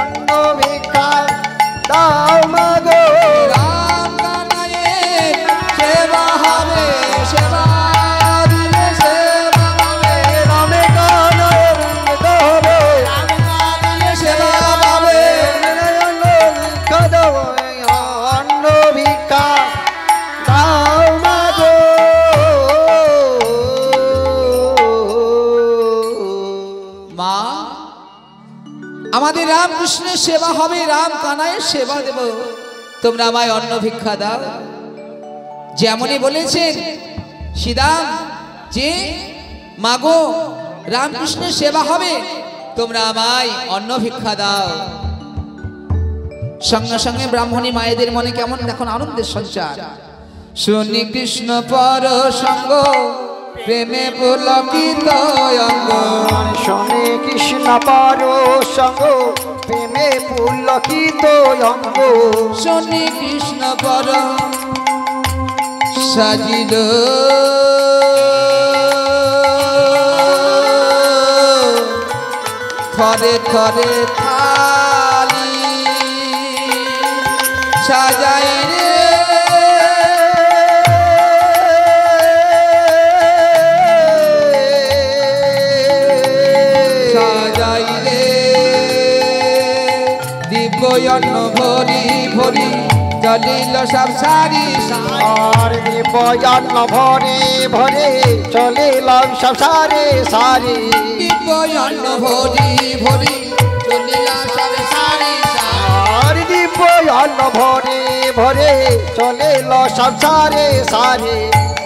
অন্ন ভিক্ষা দাও মাগো। রাম কানাইয়ের সেবা হবে, সেবা দিলে সেবা হবে, রামে কানাইয়ের হবে রাম কানাইয়ের সেবা পাবে। অন্ন ভিক্ষা দাও মাগো। মা, আমাদের রামকৃষ্ণের সেবা হবে, রাম কানাইয়ের সেবা দেব, তোমরা আমায় অন্ন ভিক্ষা দাও। যেমনই বলেছেন শ্রীরাম যে মাগো রামকৃষ্ণের সেবা হবে, তোমরা আমায় অন্ন ভিক্ষা দাও। সঙ্গে সঙ্গে ব্রাহ্মণী মায়েদের মনে কেমন এখন আনন্দের সঞ্চার। শুনি কৃষ্ণ পর সঙ্গ প্রেমে পুলকিত অঙ্গ, শোনে কৃষ্ণ পর সঙ্গ প্রেমে পুলকিত অঙ্গ। শুনি কৃষ্ণ পর সাজিল থরে থরে থালি সাজাই রে সাজাই রে, দিব্যন্ন ভরি ভরি চলিল সব সারি সারি। আর দিব্যন্ন ভরে ভরে চলিলাম সংসারে সারি। দিব্যন্ন ভরি ভরি চলিল সব সারি সারি। আর দিব্যন্ন ভরে ভরে চলিল সংসারে সারি।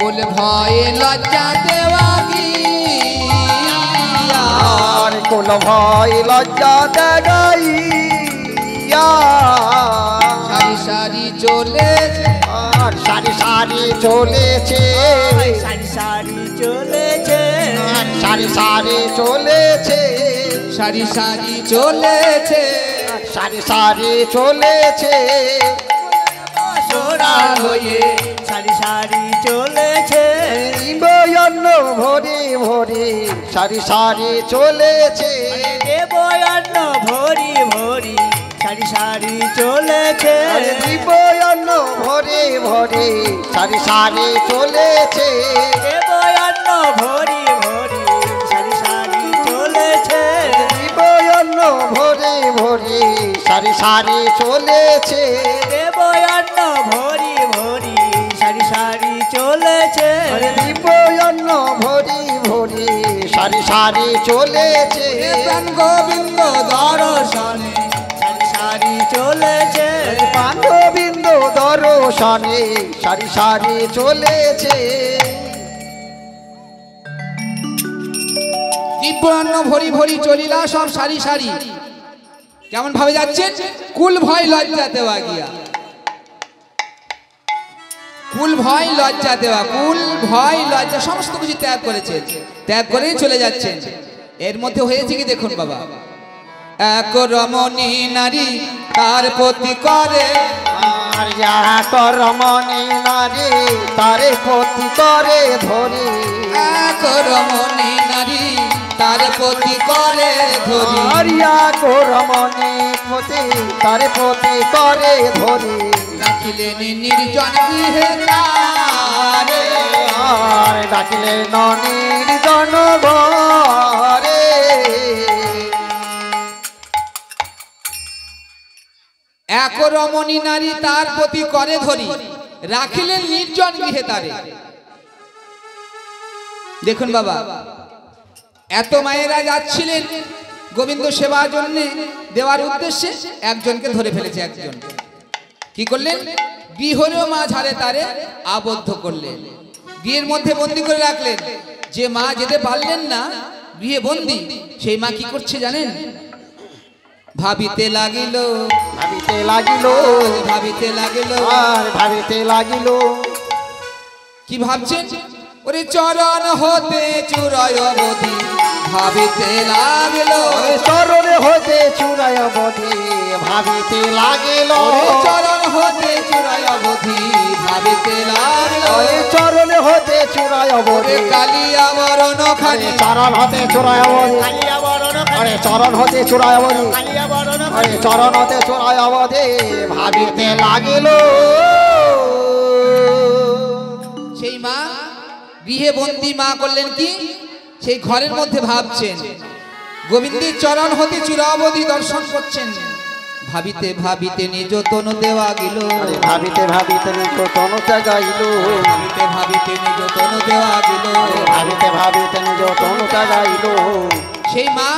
কুল ভয়ে লজ্জা দেওয়া গিয়া, আর কুল ভয় লজ্জা দেগাইয়া সারি সারি চলেছে, আর সারি সারি চলেছে, সারি সারি চলেছে, আর সারি সারি চলেছে, সারি সারি চলেছে, সারি সারি চলেছে। সোনা হয়ে সারি সারি চলেছে, দিব্যন্ন ভরে ভরে সারি সারি চলেছে। দেবয়ান্ন ভরি ভরি সারি সারি চলেছে, দিব্যন্ন ভরে ভরে সারি সারি চলেছে। দেবয়ান্ন ভরি ভরি সারি সারি চলেছে, দিব্যন্ন ভরে ভরে সারি সারি চলেছে দেব অন্ন ভরি ভরি সারি সারি চলেছে দিব্যন্ন ভরি ভরি সারি সারি চলেছে প্রাণ গোবিন্দ দর্শনে সারি সারি চলেছে পাণ্ডবিন্দ দর্শনে সারি সারি চলেছে দিব্যান্ন ভরি ভরি চলিলা সব সারি সারি। কেমন ভাবে যাচ্ছেন? কুল ভয় লজ্জা দেওয়া গিয়া, কুল ভয় লজ্জা দেওয়া, কুল ভয় লজ্জা সমস্ত কিছু ত্যাগ করেছে, ত্যাগ করেই চলে যাচ্ছেন। এর মধ্যে হয়েছে কি দেখুন বাবা, এক রমণী নারী তার প্রতি করে আর রমণী নারী তারে পতি করে ধরি এক রমণী নারী তার প্রতি করে ধরি আরিয়া রমণী পতি তারে পতি করে ধরি রাখিলেন নির্জন গৃহে তারে আর ডাকিলে ননীর জনঘরে এক রমণী নারী তার প্রতি করে ধরি রাখিলেন নির্জন গৃহে তারে। দেখুন বাবা, এত মায়েরা যাচ্ছিলেন গোবিন্দ সেবার জন্য দেওয়ার উদ্দেশ্যে, একজনকে ধরে ফেলেছে। একজন কি করলেন? গৃহেরও মাঝারে তারে আবদ্ধ করলেন, গৃহের মধ্যে বন্দি করে রাখলেন। যে মা যেতে পারলেন না, গৃহে বন্দি, সেই মা কি করছে জানেন? ভাবিতে লাগিল, ভাবিতে লাগিল ভাবিতে লাগিল। আর ভাবিতে লাগিল কি ভাবছেন? ওরে চরণ হতে চূড়ায় অবধি ভাবিতে লাগিল, চরণে হতে চূড়ায় অবধি ভাবিতে লাগিল চরণ হতে চূড়ায় অবধি ভাবিতে লাগিল। চরণে হতে চূড়ায় অবধি কালিয়া বরণ খানি চরণ হতে চূড়ায় অবধি কালিয়া বরণ আরে চরণ হতে চূড়ায় অবধি কালিয়া বরণ আরে চরণ হতে চূড়ায় অবধি ভাবিতে লাগিল সেই মা গৃহে বন্দি মা করলেন কি? সেই ঘরের মধ্যে ভাবছেন, গোবিন্দের চরণ হতে চূড়া অবধি দর্শন করছেন। ভাবিতে ভাবিতে নিজ তনু দেওয়া গেল, ভাবিতে ভাবিতে নিজ তনুতে গাইল ভাবিতে ভাবিতে নিজ তনু দেওয়া গেল। ভাবিতে ভাবিতে নিজ তনুতে গাইল সেই মা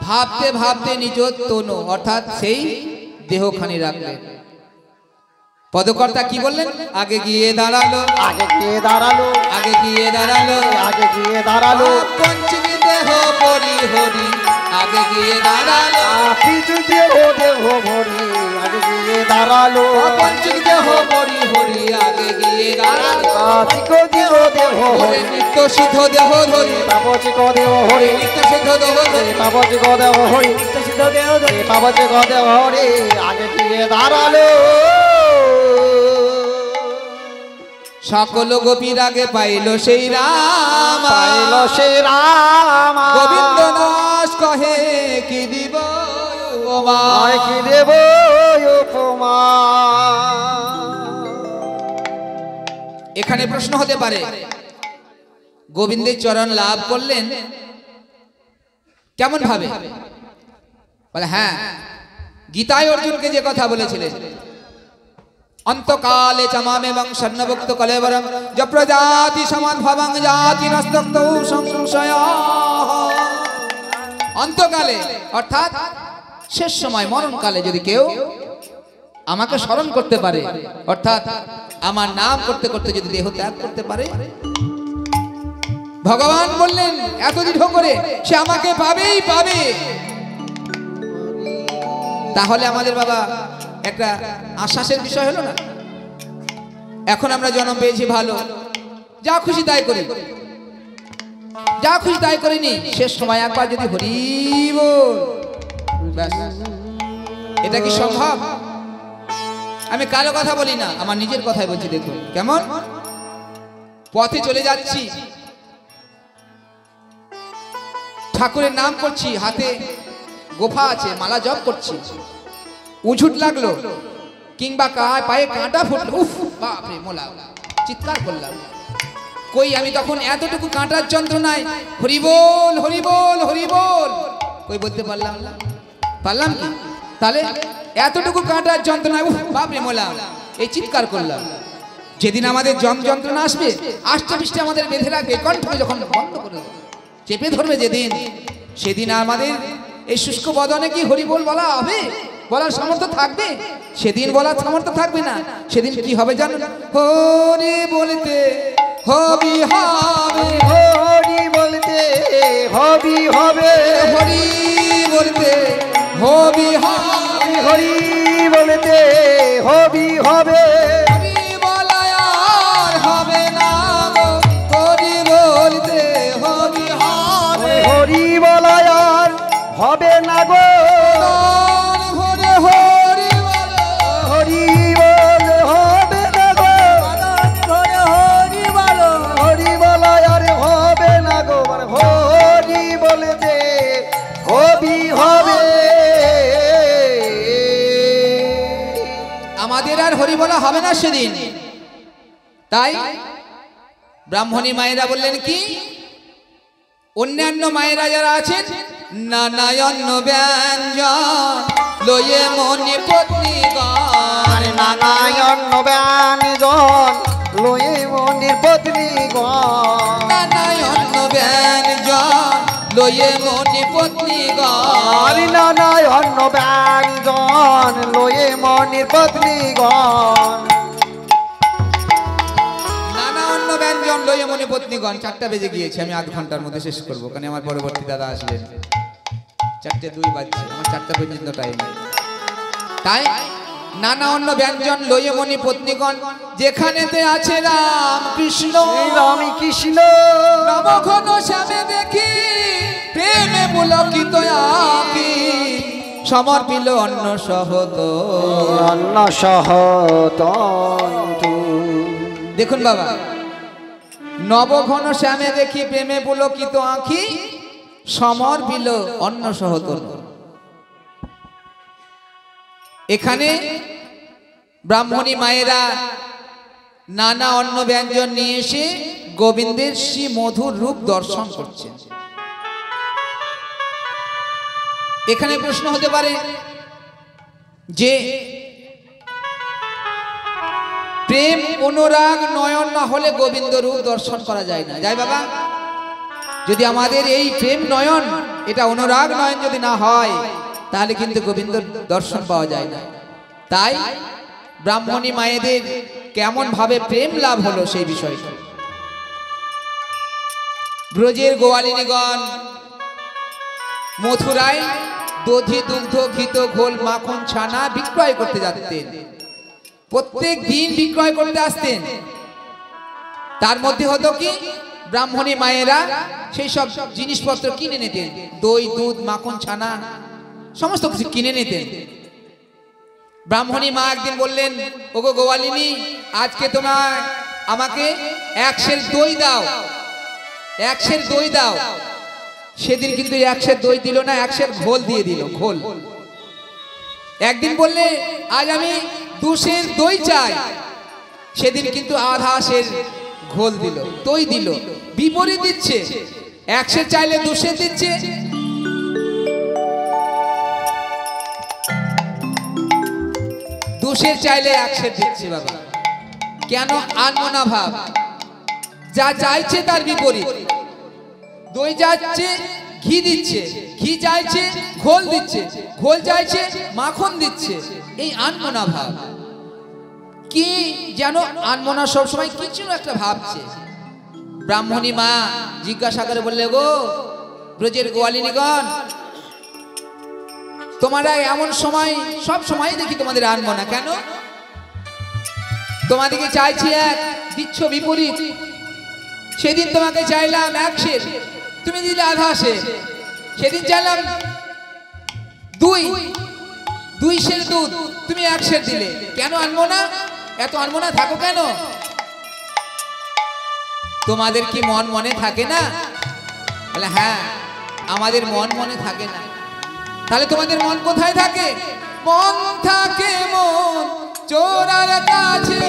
ভাবতে ভাবতে নিজ তনু অর্থাৎ সেই দেহখানি রাখলেন। পদকর্তা কি বললেন? আগে গিয়ে দাঁড়ালো, আগে গিয়ে দাঁড়ালো আগে গিয়ে দাঁড়ালো, আগে গিয়ে দাঁড়ালো পঞ্চমী দেহ পরি হরি আগে গিয়ে দাঁড়ালো, পিছু দিয়ে ও দেহ ভরি আগে গিয়ে দাঁড়ালো পঞ্চমী দেহ পরি হরি আগে গিয়ে দাঁড়ালো। চিকো দিয়ে ও দেহ হরি নিত্য সিদ্ধ দেহ ধরি, বাবু চিকো দেহ হরি নিত্য সিদ্ধ দেহ ধরি, বাবু চিকো দেহ হরি সিদ্ধ দেহ ধরি বাবু চিকো দেহ হরি আগে গিয়ে দাঁড়ালো সকল গোপীর আগে পাইল সেই রাম, পাইল সে রাম গোবিন্দ দাস কহে কি দিব উপমা। আয় কি দেব উপমা এখানে প্রশ্ন হতে পারে, গোবিন্দের চরণ লাভ করলেন কেমন ভাবে? বলে হ্যাঁ, গীতায় অর্জুনকে যে কথা বলেছিলেন, অন্তকালে চমামে বং সন্নভুক্ত কলেবরম জপ্রজাতি সমান ভবং জাতি নস্তক্ত সংশয়। অন্তকালে অর্থাৎ শেষ সময় মরণকালে যদি কেউ আমাকে স্মরণ করতে পারে, অর্থাৎ আমার নাম করতে করতে যদি দেহ ত্যাগ করতে পারে, ভগবান বললেন এত দৃঢ় করে সে আমাকে পাবেই পাবে। তাহলে আমাদের বাবা একটা আশ্বাসের বিষয় হলো না? এখন আমরা জন্ম পেয়েছি ভালো, যা খুশি তাই করি, যা খুশি তাই করিনি, শেষ সময় একবার যদি হরি বল, ব্যাস। এটা কি সম্ভব? আমি কারো কথা বলি না, আমার নিজের কথাই বলছি। দেখুন কেমন পথে চলে যাচ্ছি, ঠাকুরের নাম করছি, হাতে গোফা আছে, মালা জপ করছি, উঝুট লাগলো কিংবা পায়ে কাঁটা ফুটলো, উফ বাপরে মোলা, চিৎকার করলাম। কই আমি তখন এতটুকু কাঁটার যন্ত্রণায় হরি বল হরি বল হরি বল কই বলতে পারলাম না? পারলাম কি? তাহলে এতটুকু কাঁটার যন্ত্রণা, বাপরে মোলা, এই চিৎকার করলাম। যেদিন আমাদের জম যন্ত্রণা আসবে, আষ্টে পৃষ্ঠে আমাদের বেঁধে রাখবে, কণ্ঠকে যখন বন্ধ করে চেপে ধরবে যেদিন, সেদিন আমাদের এই শুষ্ক বদনে কি হরি বল বলা হবে? বলার সামর্থ্য থাকবে? সেদিন বলার সামর্থ্য থাকবে না। সেদিন কি হবে জানো? হরি বলতে হবি হবে, হরি বলতে হবি হবে, হরি বলতে হবি হবে, হরি বলতে হবি হবে, হরি বলা আর হবে না গো, হরি বলতে হবি হবে, হরি বলা আর হবে না গো, হরে হরি বলো, হরি বল হবে না গো, ঘরে হরি বলো, হরি বলা আর হবে না গো, মানে হরি বলতে হবি হবে। আমাদের আর হরি বলা হবে না সেদিন। তাই ব্রাহ্মণী মায়েরা বললেন কি, অন্যান্য মায়েরা যারা আছেন, নানায়ন্ন ব্যঞ্জন লয়ে মনে পত্নীগণ, নানায়ন্ন ব্যঞ্জন লয়ে মনির পত্নীগণ, নানায়ন্ন ব্যঞ্জন লয়ে মনে পত্নীগণ, নানায়ন্ন ব্যঞ্জন লয়ে মনির পত্নীগণ, নানা অন্ন ব্যঞ্জন লয়ে মনে পত্নীগণ। 4টা বেজে গিয়েছে, আমি আধ ঘন্টার মধ্যে শেষ করবো, কারণ আমার পরবর্তী দাদা আসলেন। 4:02 বাজছে, আমার 4টা পর্যন্ত টাইম। তাই নানা অন্ন ব্যঞ্জন লয়ে মনি পত্নীগণ, যেখানেতে আছে রাম কৃষ্ণ, রামী কৃষ্ণ নবঘন শ্যামে দেখি প্রেমে পুলকিত আঁখি, সমর্পিল অন্ন সহত। অন্ন সহতন্তু। দেখুন বাবা, নবঘন শ্যামে দেখি প্রেমে পুলকিত আঁখি, সমর্পিল অন্ন সহতন। এখানে ব্রাহ্মণী মায়েরা নানা অন্ন ব্যঞ্জন নিয়ে এসে গোবিন্দের শ্রী মধুর রূপ দর্শন করছেন। এখানে প্রশ্ন হতে পারে যে প্রেম অনুরাগ নয়ন না হলে গোবিন্দ রূপ দর্শন করা যায় না। যায় বাবা? যদি আমাদের এই প্রেম নয়ন, এটা অনুরাগ নয়ন যদি না হয়, তাহলে কিন্তু গোবিন্দ দর্শন পাওয়া যায় না। তাই ব্রাহ্মণী মায়েদের কেমন ভাবে প্রেম লাভ হলো সেই বিষয়টা। ব্রজের গোয়ালিনীগণ মথুরায় দধি দুগ্ধ ঘিত ঘোল মাখন ছানা বিক্রয় করতে যেতেন, প্রত্যেক দিন বিক্রয় করতে আসতেন। তার মধ্যে হতো কি, ব্রাহ্মণী মায়েরা সেই সব জিনিসপত্র কিনে নিতেন, দই দুধ মাখন ছানা সমস্ত কিছু কিনে নিতেন। ব্রাহ্মণী মা একদিন বললেন, ওগো গোয়ালিনী, আজকে তোমার আমাকে 1 সের দই দাও, 1 সের দই দাও। সেদিন কিন্তু 1 সের দই দিল না, 1 সের ঘোল দিয়ে দিল, ঘোল। একদিন বললে আজ আমি 2 সের দই চাই, সেদিন কিন্তু আধা সের ঘোল দিল, দই দিল। বিপরীত দিচ্ছে, 1 সের চাইলে 2 সের দিচ্ছে। দুশের চাইলে 1 সের দিচ্ছে বাবা। কেন? আনমনা ভাব। যা চাইছে তার বিপরীত। দই যাচ্ছে ঘি দিচ্ছে, ঘি চাইছে ঘোল দিচ্ছে, ঘোল চাইছে মাখন দিচ্ছে। এই আনমনা ভাব কি যেন, আনমনা সবসময় কিছু একটা ভাবছে। ব্রাহ্মণী মা জিজ্ঞাসা করে বললে, গো ব্রজের গোয়ালিনীগণ, তোমরা এমন সময়, সব সময় দেখি তোমাদের আনমনা, কেন? তোমাদেরকে চাইছি 1, দিচ্ছ বিপরীত। সেদিন তোমাকে চাইলাম 1 সের, তুমি দিলে আধা সের। সেদিন চাইলাম 2 সের দুধ, তুমি 1 সের দিলে। কেন আনমনা? এত আনমনা থাকো কেন? তোমাদের কি মন মনে থাকে না? বলে হ্যাঁ, আমাদের মন মনে থাকে না। তাহলে তোমাদের মন কোথায় থাকে? মন থাকে মন চোরার কাছে,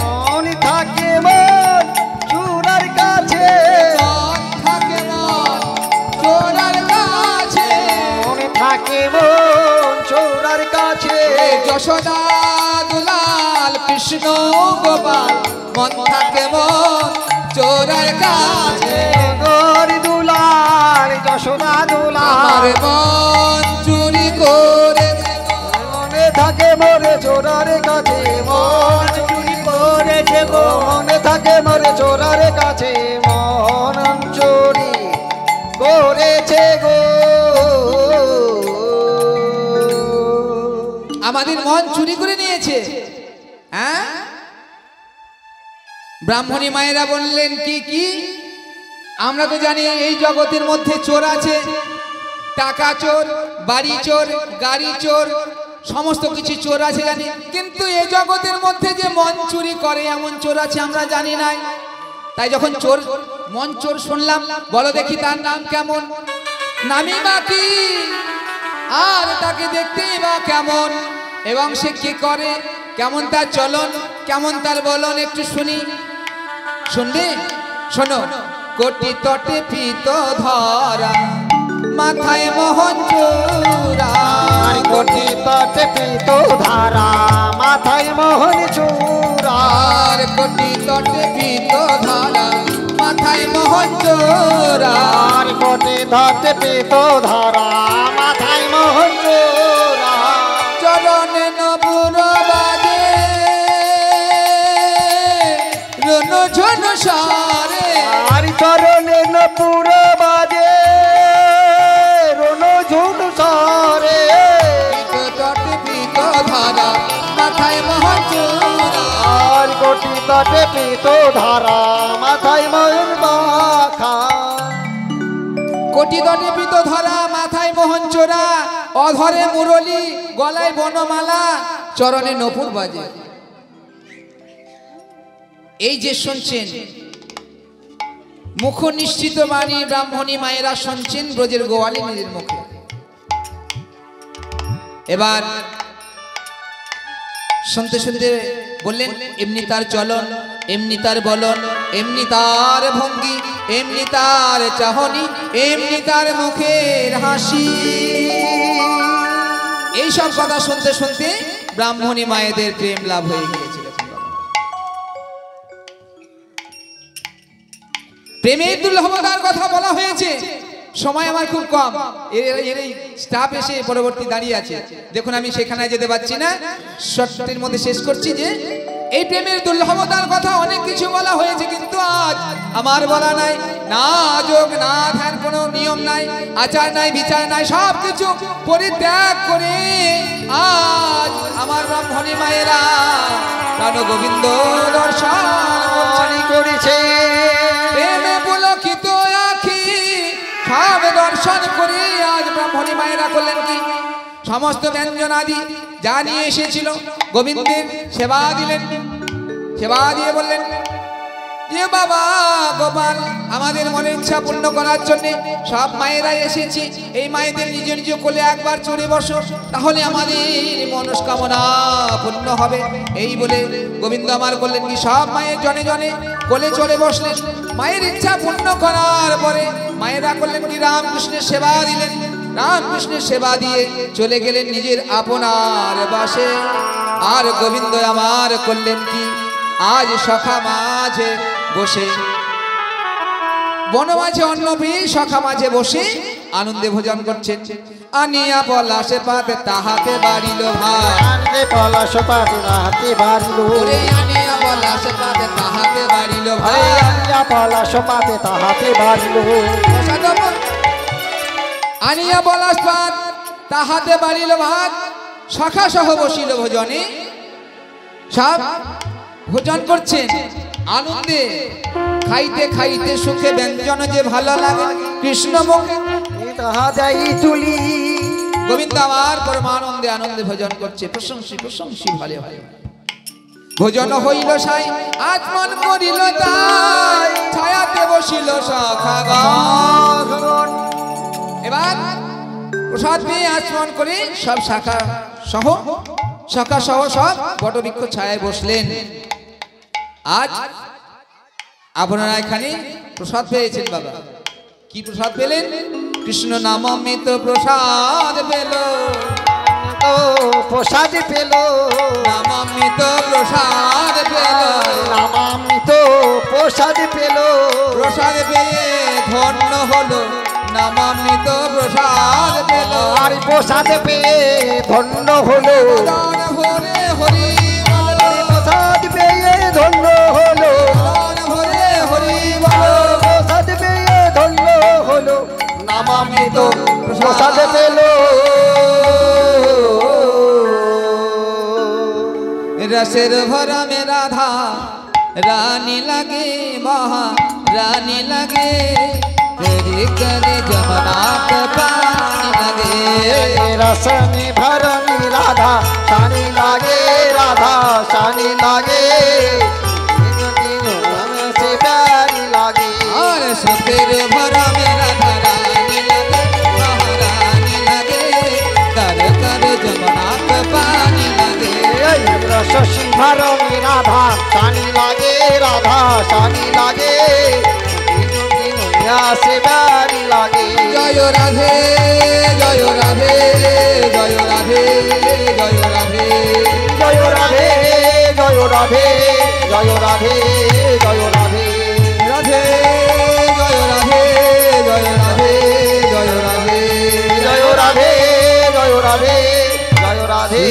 মন থাকে মন চূড়ার কাছে, মন থাকে মন চোরার কাছে, মন থাকে মন চূড়ার কাছে, কৃষ্ণ গোপাল মন থাকে মন চোরার কাছে গরি দুলাল যশোদা দুলাল আমার মন চুরি করে মনে থাকে মোরে চোরার কাছে মন চুরি করেছে গো মনে থাকে মোরে চোরার কাছে মন চুরি করেছে গো আমাদের মন চুরি করে নিয়েছে। হ্যাঁ, ব্রাহ্মণী মায়েরা বললেন কি কি? আমরা তো জানি এই জগতের মধ্যে চোর আছে, টাকা চোর, বাড়ি চোর, গাড়ি চোর, সমস্ত কিছু চোর আছে জানি, কিন্তু এই জগতের মধ্যে যে মন চুরি করে এমন চোর আছে আমরা জানি নাই। তাই যখন চোর মন চোর শুনলাম, বলো দেখি তার নাম কেমন, নামই বা কি, আর তাকে দেখতেই বা কেমন, এবং সে কি করে, কেমন তার চলন, কেমন তার বলন, একটু শুনি। শুনবে? শোনো। কোটি তটে পিত ধরা মাথায় মোহন চূড়া, কোটি তটে পিত ধারা মাথায় মোহন চূড়া আর কোটি তটে পিত ধরা মাথায় মোহন চূড়া, আর কোটি তটে পিত ধারা মাথায় মোহন চূড়া চরণে নবুর বাজে রনু ঝনু সারে, আর চরণে নপুর বাজে রনো ঝুট সারে তটে পিত ধরা মাথায় মোহন চূড়া, আর কোটি তটে পিত ধারা মাথায় মোহন মাখা কোটি তটে পিত ধরা মাথায় মোহন চোরা, অধরে মুরলি, গলায় বনমালা, চরণে নপুর বাজে। এই যে শুনছেন মুখ নিশ্চিত বাণী ব্রাহ্মণী মায়েরা শুনছেন ব্রজের গোয়ালী নিজের মুখে। এবার শুনতে শুনতে বললেন এমনি তার চলন, এমনি তার বলন, এমনি তার ভঙ্গি, এমনি তার চাহনি, এমনি তার মুখের হাসি। এইসব কথা শুনতে শুনতে ব্রাহ্মণী মায়েদের প্রেম লাভ হয়ে গিয়েছিল। প্রেমের দুর্লভতার কথা বলা হয়েছে, সময় আমার খুব কম, এর স্টাফ এসে পরবর্তী দাঁড়িয়ে আছে, দেখুন আমি সেখানে যেতে পারছি না, শর্টের মধ্যে শেষ করছি যে এই প্রেমের দুর্লভতার কথা অনেক কিছু বলা হয়েছে, কিন্তু আজ আমার বলা নাই, না যোগ না ধ্যান, কোনো নিয়ম নাই, আচার নাই, বিচার নাই, সব কিছু পরিত্যাগ করে আজ আমার ব্রাহ্মণী মায়েরা প্রাণ গোবিন্দ দর্শন করেছে প্রেমে পুলকিত আখি সব দর্শন করে আজ ব্রাহ্মণী মায়েরা করলেন কি, সমস্ত ব্যঞ্জন আদি যা নিয়ে এসেছিল গোবিন্দের সেবা দিলেন, সেবা দিয়ে বললেন যে বাবা গোপাল আমাদের মনের ইচ্ছা পূর্ণ করার জন্য সব মায়েরা এসেছি, এই মায়েদের নিজ নিজ কোলে একবার চড়ে বসো, তাহলে আমাদের মনস্কামনা পূর্ণ হবে। এই বলে গোবিন্দ আমার করলেন কি, সব মায়ের জনে জনে কোলে চড়ে বসলেন। মায়ের ইচ্ছা পূর্ণ করার পরে মায়েরা করলেন কি, রামকৃষ্ণের সেবা দিলেন, রামকৃষ্ণের সেবা দিয়ে চলে গেলেন নিজের আপনার বাসে। আর গোবিন্দ আমার করলেন কি, আজ সখা মাঝে বসে, বন মাঝে অন্ন পেয়ে সখা মাঝে বসে আনন্দে ভোজন করছেন। আনিয়া পলাশে পাতে তাহাতে বাড়িল ভাই, আনন্দে পলাশ পাতে তাহাতে বাড়িল, ওরে আনিয়া পলাশে পাতে তাহাতে বাড়িল ভাই, আনিয়া পলাশ পাতে তাহাতে বাড়িল, আনিয়া পলাশ পাত তাহাতে বাড়িল ভাত, সখা সহ বসিল ভোজনে, সব ভোজন করছেন আনন্দে, খাইতে খাইতে সুখে ব্যঞ্জন যে ভালো লাগে কৃষ্ণ মুখে তাহা যাই তুলি। গোবিন্দ আমার পরমানন্দে আনন্দে ভোজন করছে, প্রশংসী প্রশংসী ভালে ভালে ভোজন হইল সাই, আচমন করিল তাই, ছায়াতে বসিল সখাগণ। এবার প্রসাদ পেয়ে আচমন করে সব সখা সহ সব বটবৃক্ষ ছায়ায় বসলেন। আজ আপনারা এখানে প্রসাদ পেয়েছেন বাবা, কি প্রসাদ পেলেন? কৃষ্ণ নামামৃত প্রসাদ পেল, প্রসাদ পেল, নামামৃত প্রসাদ নামামৃত প্রসাদ পেল আর প্রসাদ পেয়ে ধন্য হলো দান ভরে হরি বল প্রসাদ পেয়ে ধন্য হলো দান ভরে হরি বল প্রসাদ পেয়ে ধন্য হলো নামামৃত প্রসাদ পেল रसेर भरा में राधा रानी लगे महा रानी लगे तेरी करे जमुना का पानी लगे रसनी भरनी राधा शानी लागे राधा शानी लागे से प्यारी लागे और रसेर भरा में राधा रानी लगे महारानी लगे कर कर जमुना का पानी लगे रससी भरनी राधा शानी लागे राधा शानी लागे से प्यारी लागे जय राधे जय राधे जय राधे जय राधे जय राधे जय राधे जय राधे जय राधे राधे जय राधे जय राधे जय राधे जय राधे जय राधे जय राधे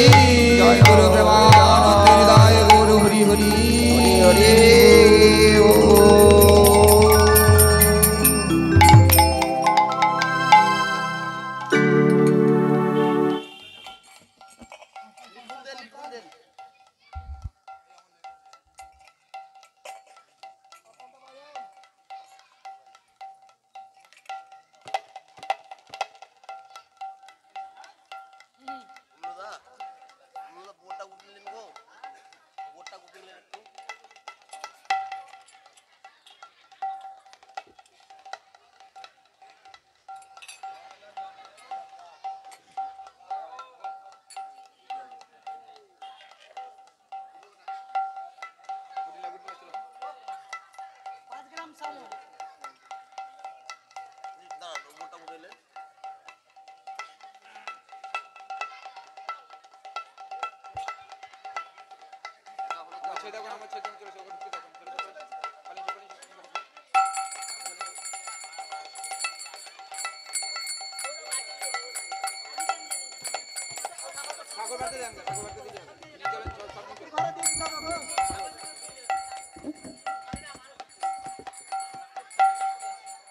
जय गुरु प्रेमानंद हृदय गुरु हरि हरि हरे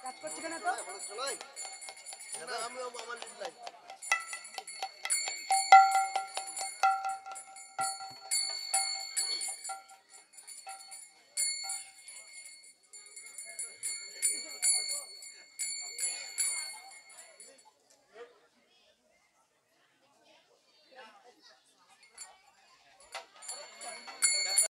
কাজ করছে কেন তো? আমি আমার